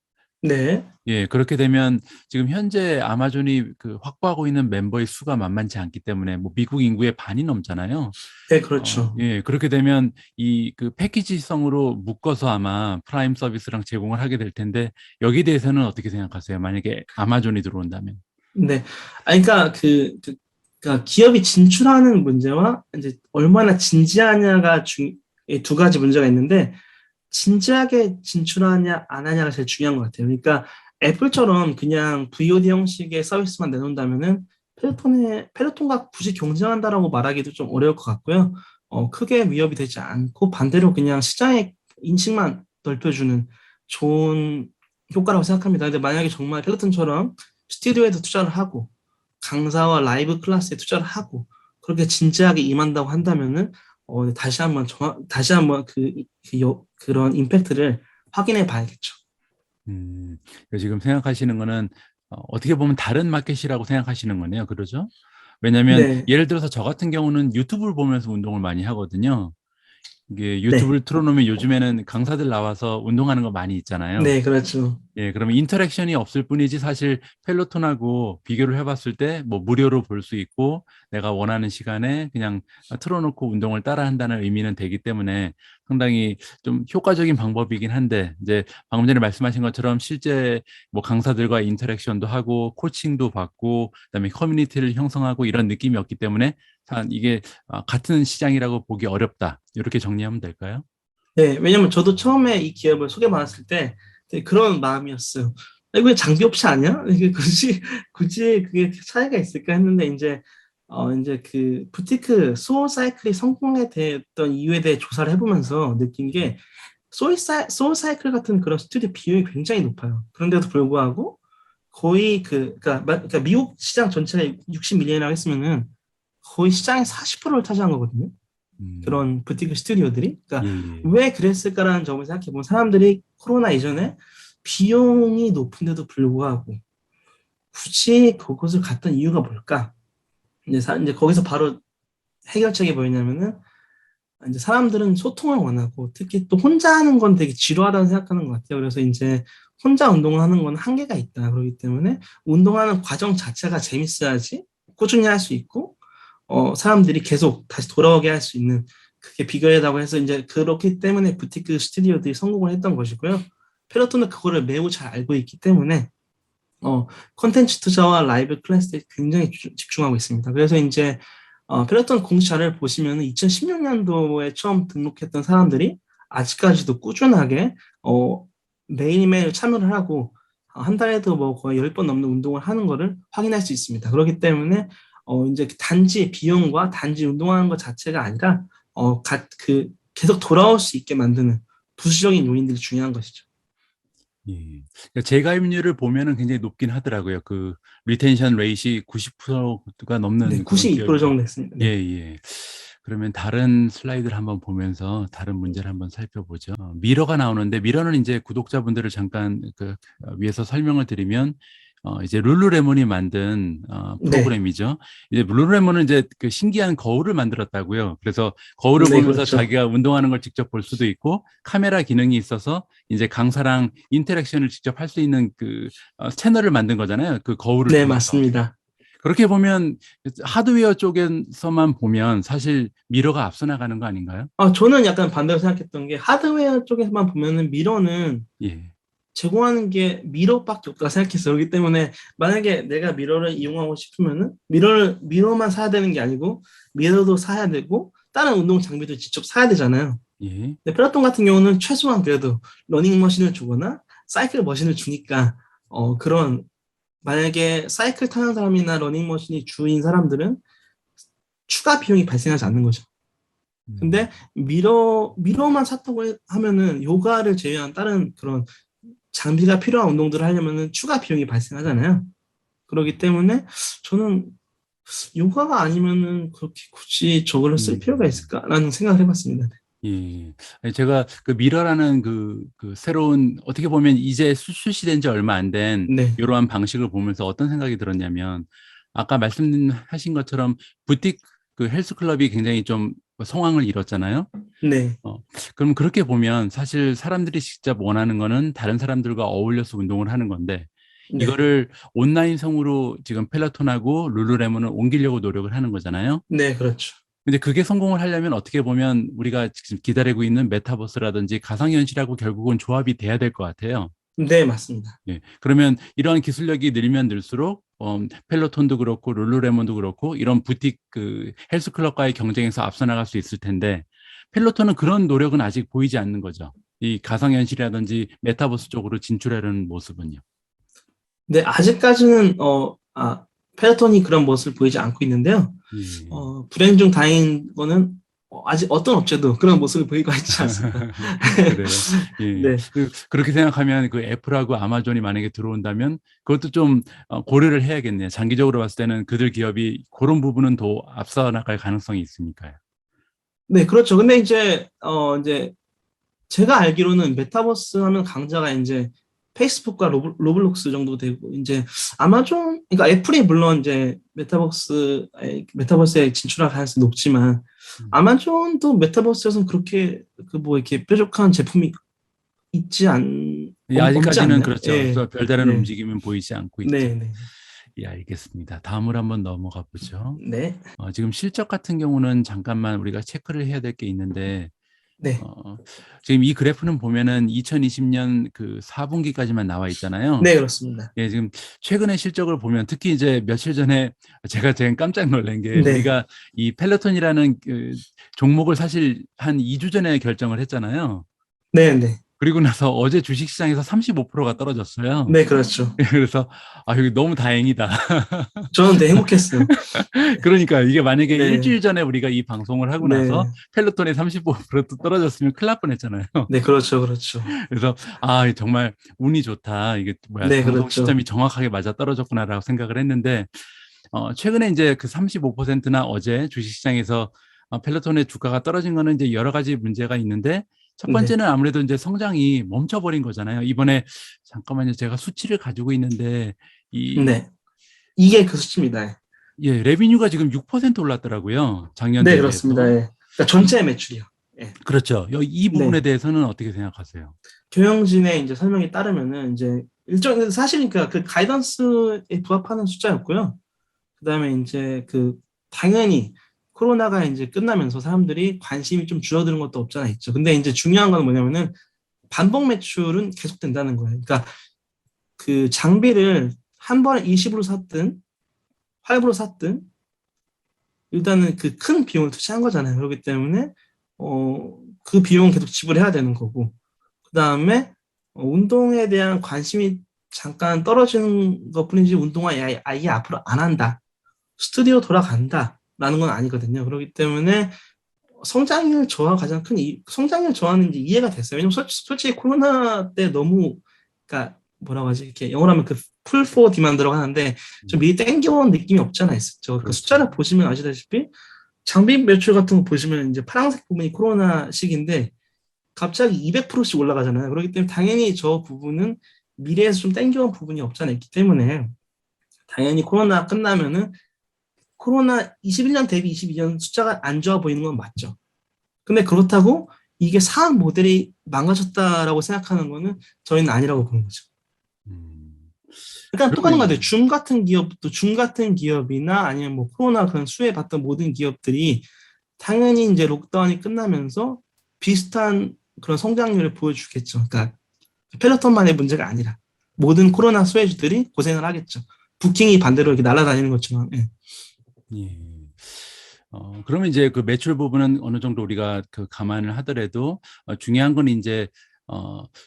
네. 예, 그렇게 되면 지금 현재 아마존이 그 확보하고 있는 멤버의 수가 만만치 않기 때문에 뭐 미국 인구의 반이 넘잖아요. 네, 그렇죠. 예, 그렇게 되면 이 그 패키지성으로 묶어서 아마 프라임 서비스랑 제공을 하게 될 텐데 여기에 대해서는 어떻게 생각하세요? 만약에 아마존이 들어온다면. 네. 그러니까 그러니까 기업이 진출하는 문제와 이제 얼마나 진지하냐가 두 가지 문제가 있는데 진지하게 진출하냐 안 하냐가 제일 중요한 것 같아요. 그러니까 애플처럼 그냥 VOD 형식의 서비스만 내놓는다면은 펠로톤과 굳이 경쟁한다라고 말하기도 좀 어려울 것 같고요. 크게 위협이 되지 않고 반대로 그냥 시장의 인식만 넓혀주는 좋은 효과라고 생각합니다. 근데 만약에 정말 펠로톤처럼 스튜디오에도 투자를 하고 강사와 라이브 클래스에 투자를 하고 그렇게 진지하게 임한다고 한다면은 다시 한번 그런 임팩트를 확인해 봐야겠죠. 지금 생각하시는 거는 어떻게 보면 다른 마켓이라고 생각하시는 거네요. 그러죠? 왜냐하면 네. 예를 들어서 저 같은 경우는 유튜브를 보면서 운동을 많이 하거든요. 이게 네. 유튜브를 틀어놓으면 요즘에는 강사들 나와서 운동하는 거 많이 있잖아요. 네, 그렇죠. 예, 그러면 인터랙션이 없을 뿐이지 사실 펠로톤하고 비교를 해봤을 때 뭐 무료로 볼 수 있고 내가 원하는 시간에 그냥 틀어놓고 운동을 따라 한다는 의미는 되기 때문에 상당히 좀 효과적인 방법이긴 한데 이제 방금 전에 말씀하신 것처럼 실제 뭐 강사들과 인터랙션도 하고 코칭도 받고 그다음에 커뮤니티를 형성하고 이런 느낌이 없기 때문에 이게 같은 시장이라고 보기 어렵다. 이렇게 정리하면 될까요? 네, 왜냐면 저도 처음에 이 기업을 소개받았을 때 되게 그런 마음이었어요. 이거 장비 없이 아니야? 이게 굳이 그게 차이가 있을까 했는데 이제 그 부티크 소울 사이클이 성공에 됐던 이유에 대해 조사를 해보면서 느낀 게 소울 사이클 같은 그런 스튜디오 비용이 굉장히 높아요. 그런데도 불구하고 거의 그러니까 미국 시장 전체가 60밀리언이라고 했으면은 거의 시장의 40%를 차지한 거거든요. 음, 그런 부티크 스튜디오들이. 예, 그러니까 예. 왜 그랬을까라는 점을 생각해 보면 사람들이 코로나 이전에 비용이 높은데도 불구하고 굳이 그곳을 갔던 이유가 뭘까? 이제 거기서 바로 해결책이 뭐였냐면은 이제 사람들은 소통을 원하고 특히 또 혼자 하는 건 되게 지루하다고 생각하는 것 같아요. 그래서 이제 혼자 운동을 하는 건 한계가 있다. 그렇기 때문에 운동하는 과정 자체가 재밌어야지 꾸준히 할 수 있고 사람들이 계속 다시 돌아오게 할 수 있는 그게 비결이라고 해서 이제 그렇기 때문에 부티크 스튜디오들이 성공을 했던 것이고요. 페lo톤은 그거를 매우 잘 알고 있기 때문에 콘텐츠 투자와 라이브 클래스에 굉장히 집중하고 있습니다. 그래서 이제 페lo톤 공식 자료를 보시면 2016년도에 처음 등록했던 사람들이 아직까지도 꾸준하게 매일매일 참여를 하고 한 달에도 뭐 거의 10번 넘는 운동을 하는 것을 확인할 수 있습니다. 그렇기 때문에 이제 단지 비용과 단지 운동하는 것 자체가 아니라 계속 돌아올 수 있게 만드는 부수적인 요인들이 중요한 것이죠. 예. 그러니까 재가입률을 보면은 굉장히 높긴 하더라고요. 그 리텐션 레이시 90%가 네, 넘는 그런 92% 기업이고. 정도 됐습니다. 예, 네. 예. 그러면 다른 슬라이드를 한번 보면서 다른 문제를 한번 살펴보죠. 미러가 나오는데 미러는 이제 구독자분들을 잠깐 위해서 설명을 드리면 이제 룰루레몬이 만든 네, 프로그램이죠. 이제 룰루레몬은 이제 그 신기한 거울을 만들었다고요. 그래서 거울을 네, 보면서 그렇죠. 자기가 운동하는 걸 직접 볼 수도 있고 카메라 기능이 있어서 이제 강사랑 인터랙션을 직접 할 수 있는 그 채널을 만든 거잖아요. 그 거울을 네, 통해서. 맞습니다. 그렇게 보면 하드웨어 쪽에서만 보면 사실 미러가 앞서 나가는 거 아닌가요? 저는 약간 반대로 생각했던 게 하드웨어 쪽에서만 보면은 미러는 예. 제공하는 게 미러밖에 없다 생각했어요. 그렇기 때문에 만약에 내가 미러를 이용하고 싶으면은 미러만 사야 되는 게 아니고 미러도 사야 되고 다른 운동 장비도 직접 사야 되잖아요. 예. 근데 플라톤 같은 경우는 최소한 그래도 러닝머신을 주거나 사이클 머신을 주니까 그런 만약에 사이클 타는 사람이나 러닝머신이 주인 사람들은 추가 비용이 발생하지 않는 거죠. 음. 근데 미러만 샀다고 하면은 요가를 제외한 다른 그런 장비가 필요한 운동들을 하려면은 추가 비용이 발생하잖아요. 그렇기 때문에 저는 요가가 아니면은 그렇게 굳이 저걸로 쓸 필요가 음. 있을까라는 생각을 해봤습니다. 예. 아니, 제가 그 미러라는 그 새로운 어떻게 보면 이제 출시된 지 얼마 안 된 네, 이러한 방식을 보면서 어떤 생각이 들었냐면 아까 말씀하신 것처럼 부틱 그 헬스클럽이 굉장히 좀 성황을 이뤘잖아요. 네, 어, 그럼 그렇게 보면 사실 사람들이 직접 원하는 거는 다른 사람들과 어울려서 운동을 하는 건데 네, 이거를 온라인성으로 지금 펠로톤하고 룰루레몬을 옮기려고 노력을 하는 거잖아요. 네, 그렇죠. 근데 그게 성공을 하려면 어떻게 보면 우리가 지금 기다리고 있는 메타버스라든지 가상현실하고 결국은 조합이 돼야 될 것 같아요. 네, 맞습니다. 예. 그러면 이러한 기술력이 늘면 늘수록 펠로톤도 그렇고 룰루레몬도 그렇고 이런 부틱 그 헬스클럽과의 경쟁에서 앞서 나갈 수 있을 텐데 펠로톤은 그런 노력은 아직 보이지 않는 거죠. 이 가상현실이라든지 메타버스 쪽으로 진출하려는 모습은요. 네, 아직까지는 페lo톤이 그런 모습을 보이지 않고 있는데요. 예. 불행 중 다행인 거는 아직 어떤 업체도 그런 모습을 보이고 있지 않습니다. 그래요. 예. 네, 그렇게 생각하면 그 애플하고 아마존이 만약에 들어온다면 그것도 좀 고려를 해야겠네요. 장기적으로 봤을 때는 그들 기업이 그런 부분은 더 앞서 나갈 가능성이 있으니까요. 네, 그렇죠. 근데 이제 제가 알기로는 메타버스 하면 강자가 이제 페이스북과 로블록스 정도 되고, 이제 아마존, 그러니까 애플이 물론 이제 메타버스에 진출할 가능성이 높지만, 음. 아마존도 메타버스에서는 그렇게 그 뭐 이렇게 뾰족한 제품이 예, 없지 아직까지는 않나요? 그렇죠. 예, 그래서 별다른 네, 움직임은 보이지 않고 있죠. 네, 네, 예, 알겠습니다. 다음으로 한번 넘어가 보죠. 네, 지금 실적 같은 경우는 잠깐만 우리가 체크를 해야 될 게 있는데, 네, 어, 지금 이 그래프는 보면은 2020년 그 4분기까지만 나와 있잖아요. 네, 그렇습니다. 예, 지금 최근의 실적을 보면 특히 이제 며칠 전에 제가 깜짝 놀란 게 네, 우리가 이 펠로톤이라는 그 종목을 사실 한 2주 전에 결정을 했잖아요. 네, 네, 그리고 나서 어제 주식시장에서 35%가 떨어졌어요. 네, 그렇죠. 그래서 아, 이거 너무 다행이다. 저는 되게 행복했어요. 그러니까 이게 만약에 네, 일주일 전에 우리가 이 방송을 하고 나서 네, 펠로톤이 35% 떨어졌으면 큰일 날 뻔했잖아요. 네, 그렇죠, 그렇죠. 그래서 아, 정말 운이 좋다. 이게 뭐야, 네, 방송 그렇죠. 시점이 정확하게 맞아 떨어졌구나라고 생각을 했는데 최근에 이제 그 35%나 어제 주식시장에서 펠로톤의 주가가 떨어진 거는 이제 여러 가지 문제가 있는데 첫 네, 번째는 아무래도 이제 성장이 멈춰버린 거잖아요. 이번에 잠깐만요. 제가 수치를 가지고 있는데 이 네. 이게 그 수치입니다. 예, 레비뉴가 지금 6% 올랐더라고요. 작년 네, 그렇습니다. 대비해서. 예. 그러니까 이 전체 매출이요. 예. 그렇죠. 이 부분에 네. 대해서는 어떻게 생각하세요? 경영진의 이제 설명에 따르면은 이제 일정 사실 그러니까 그 가이던스에 부합하는 숫자였고요. 그다음에 이제 그 당연히 코로나가 이제 끝나면서 사람들이 관심이 좀 줄어드는 것도 없잖아 있죠. 근데 이제 중요한 건 뭐냐면은 반복 매출은 계속된다는 거예요. 그러니까 그 장비를 한 번에 20으로 샀든 8으로 샀든 일단은 그 큰 비용을 투자한 거잖아요. 그렇기 때문에 그 비용 계속 지불해야 되는 거고 그다음에 운동에 대한 관심이 잠깐 떨어지는 것뿐이지 운동화 아예 앞으로 안 한다. 스튜디오 돌아간다라는 건 아니거든요. 그렇기 때문에 성장률 저하 가장 큰 성장률 저하는 이제 이해가 됐어요. 왜냐면 솔직히 코로나 때 너무 그러니까 뭐라고 하지 이렇게 영어로 하면 그 풀포 디만드라고 하는데 좀 음, 미리 땡겨온 느낌이 없잖아 있었죠. 그 그렇죠. 숫자를 보시면 아시다시피 장비 매출 같은 거 보시면 이제 파란색 부분이 코로나 시기인데 갑자기 200%씩 올라가잖아요. 그렇기 때문에 당연히 저 부분은 미래에서 좀 땡겨온 부분이 없잖아 있기 때문에 당연히 코로나 끝나면은 코로나 21년 대비 22년 숫자가 안 좋아 보이는 건 맞죠. 근데 그렇다고 이게 사업 모델이 망가졌다라고 생각하는 거는 저희는 아니라고 보는 거죠. 음, 그러니까 그러면 똑같은 거 같아요. 줌 같은 기업이나 아니면 뭐 코로나 그런 수혜받던 모든 기업들이 당연히 이제 록다운이 끝나면서 비슷한 그런 성장률을 보여주겠죠. 그러니까 펠로톤만의 문제가 아니라 모든 코로나 수혜주들이 고생을 하겠죠. 부킹이 반대로 이렇게 날아다니는 것처럼. 예. 예. 그러면 이제 그 매출 부분은 어느 정도 우리가 그 감안을 하더라도 중요한 건 이제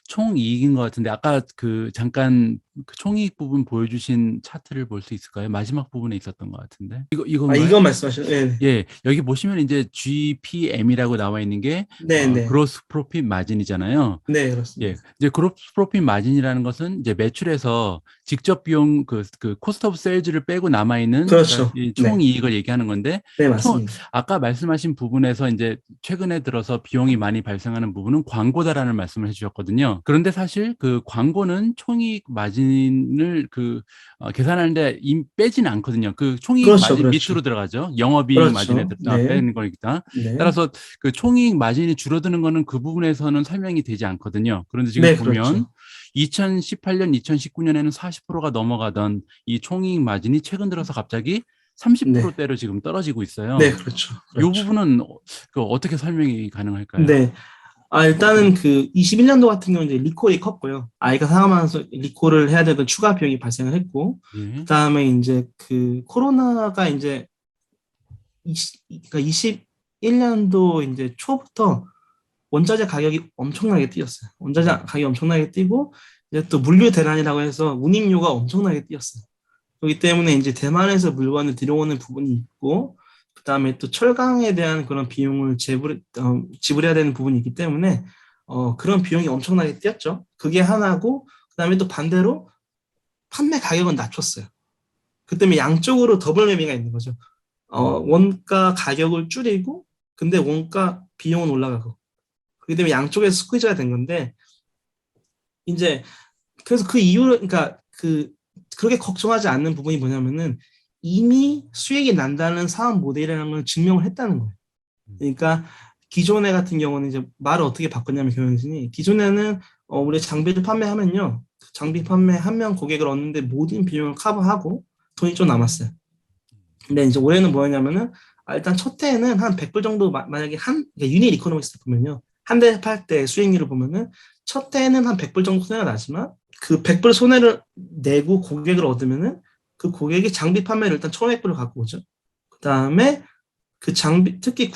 총이익인 것 같은데 아까 그 잠깐 그 총이익 부분 보여주신 차트를 볼 수 있을까요? 마지막 부분에 있었던 것 같은데 아, 이건가요? 이거 말씀하시는, 네. 예, 여기 보시면 이제 GPM이라고 나와 있는 게 네, 네. 그로스 프로핏 마진이잖아요. 네, 예, 그렇습니다. 이제 그로스 프로핏 마진이라는 것은 이제 매출에서 직접 비용 그 코스트 오브 세일즈를 빼고 남아 있는 그러니까 그렇죠. 이 네. 총이익을 얘기하는 건데 네, 총 맞습니다. 아까 말씀하신 부분에서 이제 최근에 들어서 비용이 많이 발생하는 부분은 광고다라는 말씀을 해주셨거든요. 그런데 사실 그 광고는 총이익 마진을 계산하는데 빼지는 않거든요. 그 총이익 그렇죠, 마진 그렇죠. 밑으로 들어가죠. 영업이익 마진에 그렇죠. 네, 빼는 거니까. 네. 따라서 그 총이익 마진이 줄어드는 거는 그 부분에서는 설명이 되지 않거든요. 그런데 지금 네, 보면 그렇죠. 2018년, 2019년에는 40%가 넘어가던 이 총이익 마진이 최근 들어서 갑자기 네, 30%대로 지금 떨어지고 네, 있어요. 그렇죠. 이 그렇죠. 부분은 그 어떻게 설명이 가능할까요? 네. 아, 일단은 그 21년도 같은 경우는 이제 리콜이 컸고요. 아이가 상하면서 리콜을 해야 되던 추가 비용이 발생을 했고, 그 예. 다음에 이제 그 코로나가 이제 그러니까 21년도 이제 초부터 원자재 가격이 엄청나게 뛰었어요. 원자재 음. 가격이 엄청나게 뛰고, 이제 또 물류 대란이라고 해서 운임료가 엄청나게 뛰었어요. 그렇기 때문에 이제 대만에서 물건을 들여오는 부분이 있고, 그 다음에 또 철강에 대한 그런 비용을 지불해야 되는 부분이 있기 때문에, 그런 비용이 엄청나게 뛰었죠. 그게 하나고, 그 다음에 또 반대로 판매 가격은 낮췄어요. 그 때문에 양쪽으로 더블 매미가 있는 거죠. 음. 원가 가격을 줄이고, 근데 원가 비용은 올라가고. 그렇기 때문에 양쪽에서 스퀴즈가 된 건데, 이제 그래서 그 이유를, 그러니까 그렇게 걱정하지 않는 부분이 뭐냐면은 이미 수익이 난다는 사업 모델이라는 걸 증명을 했다는 거예요. 그러니까 기존에 같은 경우는 이제 말을 어떻게 바꿨냐면 경영진이 기존에는 우리 장비를 판매하면요. 장비 판매 한 명 고객을 얻는데 모든 비용을 커버하고 돈이 좀 남았어요. 근데 이제 올해는 뭐였냐면은 일단 첫 해에는 한 100불 정도 만약에 그러니까 유닛 이코노믹스 보면요. 한 대 팔 때 수익률을 보면은 첫 해에는 한 100불 정도 손해가 나지만 그 100불 손해를 내고 고객을 얻으면은 그 고객이 장비 판매를 일단 1,500불을 갖고 오죠. 그다음에 그 장비 특히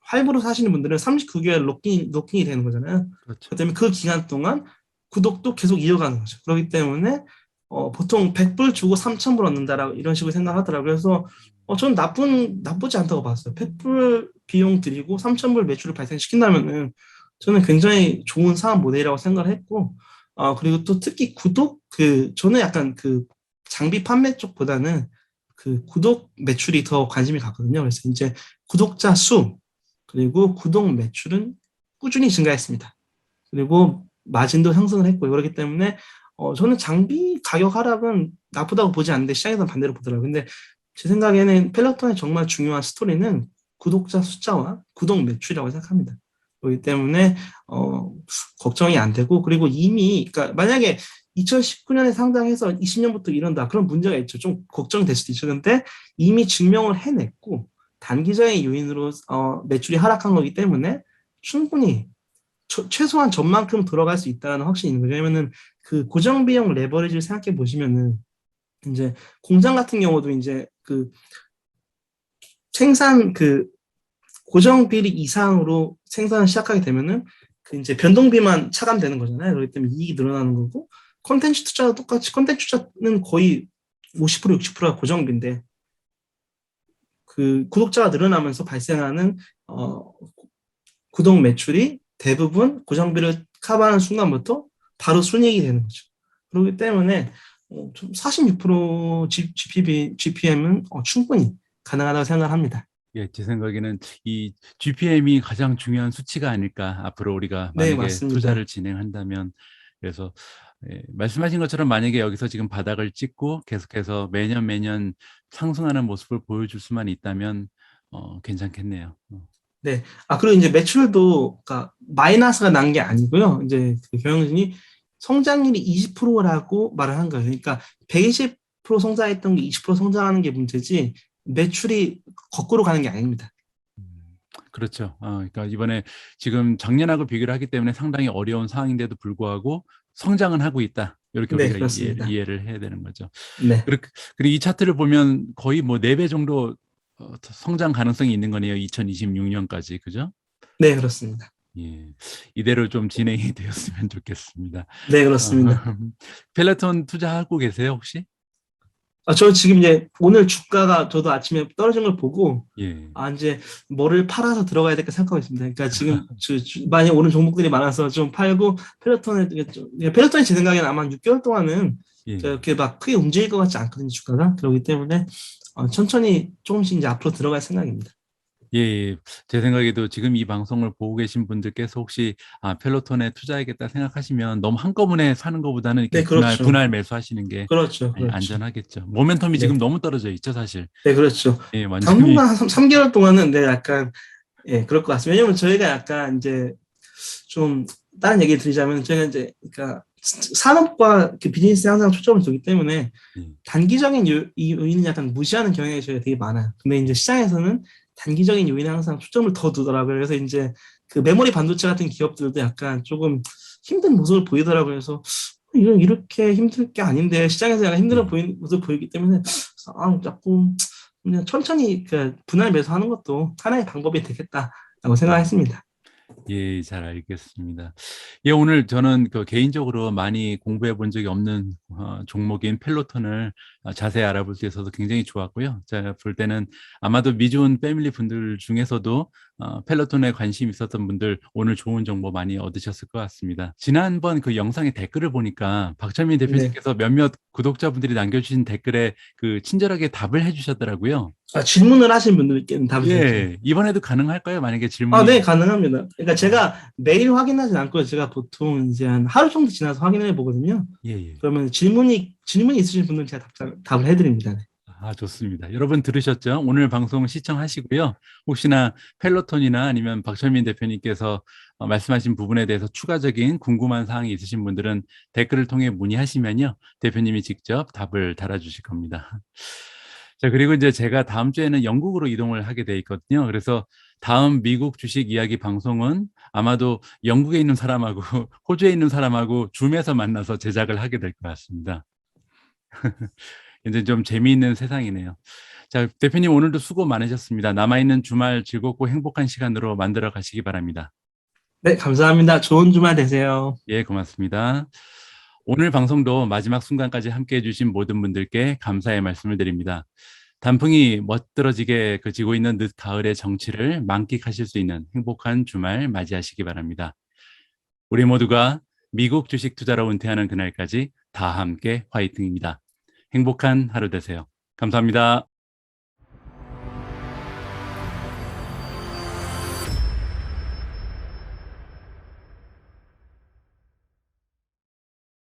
할부로 사시는 분들은 39개월 로킹이 되는 거잖아요. 그렇죠. 그렇기 때문에 그 기간 동안 구독도 계속 이어가는 거죠. 그렇기 때문에 보통 100불 주고 3,000불 얻는다라고 이런 식으로 생각하더라고요. 그래서 저는 나쁘지 않다고 봤어요. 100불 비용 들이고 3,000불 매출을 발생시킨다면은 저는 굉장히 좋은 사업 모델이라고 생각을 했고, 그리고 또 특히 저는 약간 장비 판매 쪽보다는 구독 매출이 더 관심이 갔거든요. 그래서 이제 구독자 수, 그리고 구독 매출은 꾸준히 증가했습니다. 그리고 마진도 상승을 했고 그렇기 때문에 저는 장비 가격 하락은 나쁘다고 보지 않는데 시장에서는 반대로 보더라고요. 근데 제 생각에는 펠로톤의 정말 중요한 스토리는 구독자 숫자와 구독 매출이라고 생각합니다. 그렇기 때문에 걱정이 안 되고 그리고 이미 그러니까 만약에 2019년에 상장해서 20년부터 이런다 그런 문제가 있죠. 좀 걱정이 될 수도 있죠. 근데 이미 증명을 해냈고 단기적인 요인으로 매출이 하락한 거기 때문에 충분히 최소한 전만큼 들어갈 수 있다는 확신이 있는 거죠. 왜냐면은 고정 비용 레버리지를 생각해 보시면은 이제 공장 같은 경우도 이제 생산 고정 비리 이상으로 생산을 시작하게 되면은 이제 변동비만 차감되는 거잖아요. 그렇기 때문에 이익이 늘어나는 거고 콘텐츠 투자도 똑같이 콘텐츠 투자는 거의 50% 60%가 고정비인데 구독자가 늘어나면서 발생하는 구독 매출이 대부분 고정비를 커버하는 순간부터 바로 순이익이 되는 거죠. 그렇기 때문에 46% GPM은 충분히 가능하다고 생각합니다. 예, 제 생각에는 이 GPM이 가장 중요한 수치가 아닐까. 앞으로 우리가 네, 만약에 투자를 맞습니다. 진행한다면. 그래서 말씀하신 것처럼 만약에 여기서 지금 바닥을 찍고 계속해서 매년 상승하는 모습을 보여줄 수만 있다면 괜찮겠네요. 네. 그리고 이제 매출도, 그러니까 마이너스가 난 게 아니고요. 이제 경영진이 성장률이 20%라고 말을 한 거예요. 그러니까 120% 성장했던 게 20% 성장하는 게 문제지 매출이 거꾸로 가는 게 아닙니다. 그렇죠. 그러니까 이번에 지금 작년하고 비교를 하기 때문에 상당히 어려운 상황인데도 불구하고 성장은 하고 있다. 이렇게 네, 우리가 그렇습니다. 이해를 해야 되는 거죠. 네. 그리고 이 차트를 보면 거의 뭐 4배 정도 성장 가능성이 있는 거네요. 2026년까지. 그죠? 네, 그렇습니다. 예. 이대로 좀 진행이 되었으면 좋겠습니다. 네, 그렇습니다. 펠레톤 투자하고 계세요, 혹시? 저 지금 이제 오늘 주가가 저도 아침에 떨어진 걸 보고 예. 이제 뭐를 팔아서 들어가야 될까 생각하고 있습니다. 그러니까 지금 많이 오른 종목들이 많아서 좀 팔고 펠로톤이 제 생각에는 아마 6개월 동안은 예. 그렇게 막 크게 움직일 것 같지 않거든요, 주가가. 그렇기 때문에 천천히 조금씩 이제 앞으로 들어갈 생각입니다. 예, 제 생각에도 지금 이 방송을 보고 계신 분들께서 혹시 펠로톤에 투자하겠다 생각하시면 너무 한꺼번에 사는 것보다는 네, 이렇게 그렇죠. 분할 매수하시는 게 그렇죠. 그렇죠. 안전하겠죠. 모멘텀이 지금 네. 너무 떨어져 있죠, 사실. 네, 그렇죠. 예, 완전히. 당분간 한 3개월 동안은 네, 약간 예, 그럴 것 같습니다. 왜냐면 저희가 약간 이제 좀 다른 얘기 드리자면 저희가 이제 그러니까 산업과 비즈니스에 항상 초점을 두기 때문에 예. 단기적인 요인은 약간 무시하는 경향이 저희가 되게 많아요. 근데 이제 시장에서는 단기적인 요인에 항상 초점을 더 두더라고요. 그래서 이제 메모리 반도체 같은 기업들도 약간 조금 힘든 모습을 보이더라고요. 그래서 이렇게 힘들 게 아닌데 시장에서 약간 힘들어 예. 보이는 모습을 보이기 때문에 자꾸 그냥 천천히 분할 매수하는 것도 하나의 방법이 되겠다라고 생각했습니다. 예, 잘 알겠습니다. 예, 오늘 저는 개인적으로 많이 공부해 본 적이 없는 종목인 펠로톤을 자세히 알아볼 수 있어서 굉장히 좋았고요. 제가 볼 때는 아마도 미주온 패밀리 분들 중에서도 펠로톤에 관심 있었던 분들 오늘 좋은 정보 많이 얻으셨을 것 같습니다. 지난번 영상의 댓글을 보니까 박철민 네. 대표님께서 몇몇 구독자분들이 남겨주신 댓글에 친절하게 답을 해주셨더라고요. 질문을 하신 분들께는 답을 드릴게요. 예, 이번에도 가능할까요? 만약에 네, 질문이. 가능합니다. 그러니까 제가 매일 확인하진 않고요. 제가 보통 이제 한 하루 정도 지나서 확인해 보거든요. 예, 예. 그러면 질문이 있으신 분들은 제가 답을 해드립니다. 네. 아, 좋습니다. 여러분 들으셨죠? 오늘 방송 시청하시고요. 혹시나 펠로톤이나 아니면 박철민 대표님께서 말씀하신 부분에 대해서 추가적인 궁금한 사항이 있으신 분들은 댓글을 통해 문의하시면요. 대표님이 직접 답을 달아주실 겁니다. 자, 그리고 이제 제가 다음 주에는 영국으로 이동을 하게 돼 있거든요. 그래서 다음 미국 주식 이야기 방송은 아마도 영국에 있는 사람하고 호주에 있는 사람하고 줌에서 만나서 제작을 하게 될 것 같습니다. 이제 좀 재미있는 세상이네요. 자, 대표님 오늘도 수고 많으셨습니다. 남아있는 주말 즐겁고 행복한 시간으로 만들어 가시기 바랍니다. 네, 감사합니다. 좋은 주말 되세요. 예, 고맙습니다. 오늘 방송도 마지막 순간까지 함께 해주신 모든 분들께 감사의 말씀을 드립니다. 단풍이 멋들어지게 그치고 있는 늦 가을의 정취를 만끽하실 수 있는 행복한 주말 맞이하시기 바랍니다. 우리 모두가 미국 주식 투자로 은퇴하는 그날까지 다 함께 화이팅입니다. 행복한 하루 되세요. 감사합니다.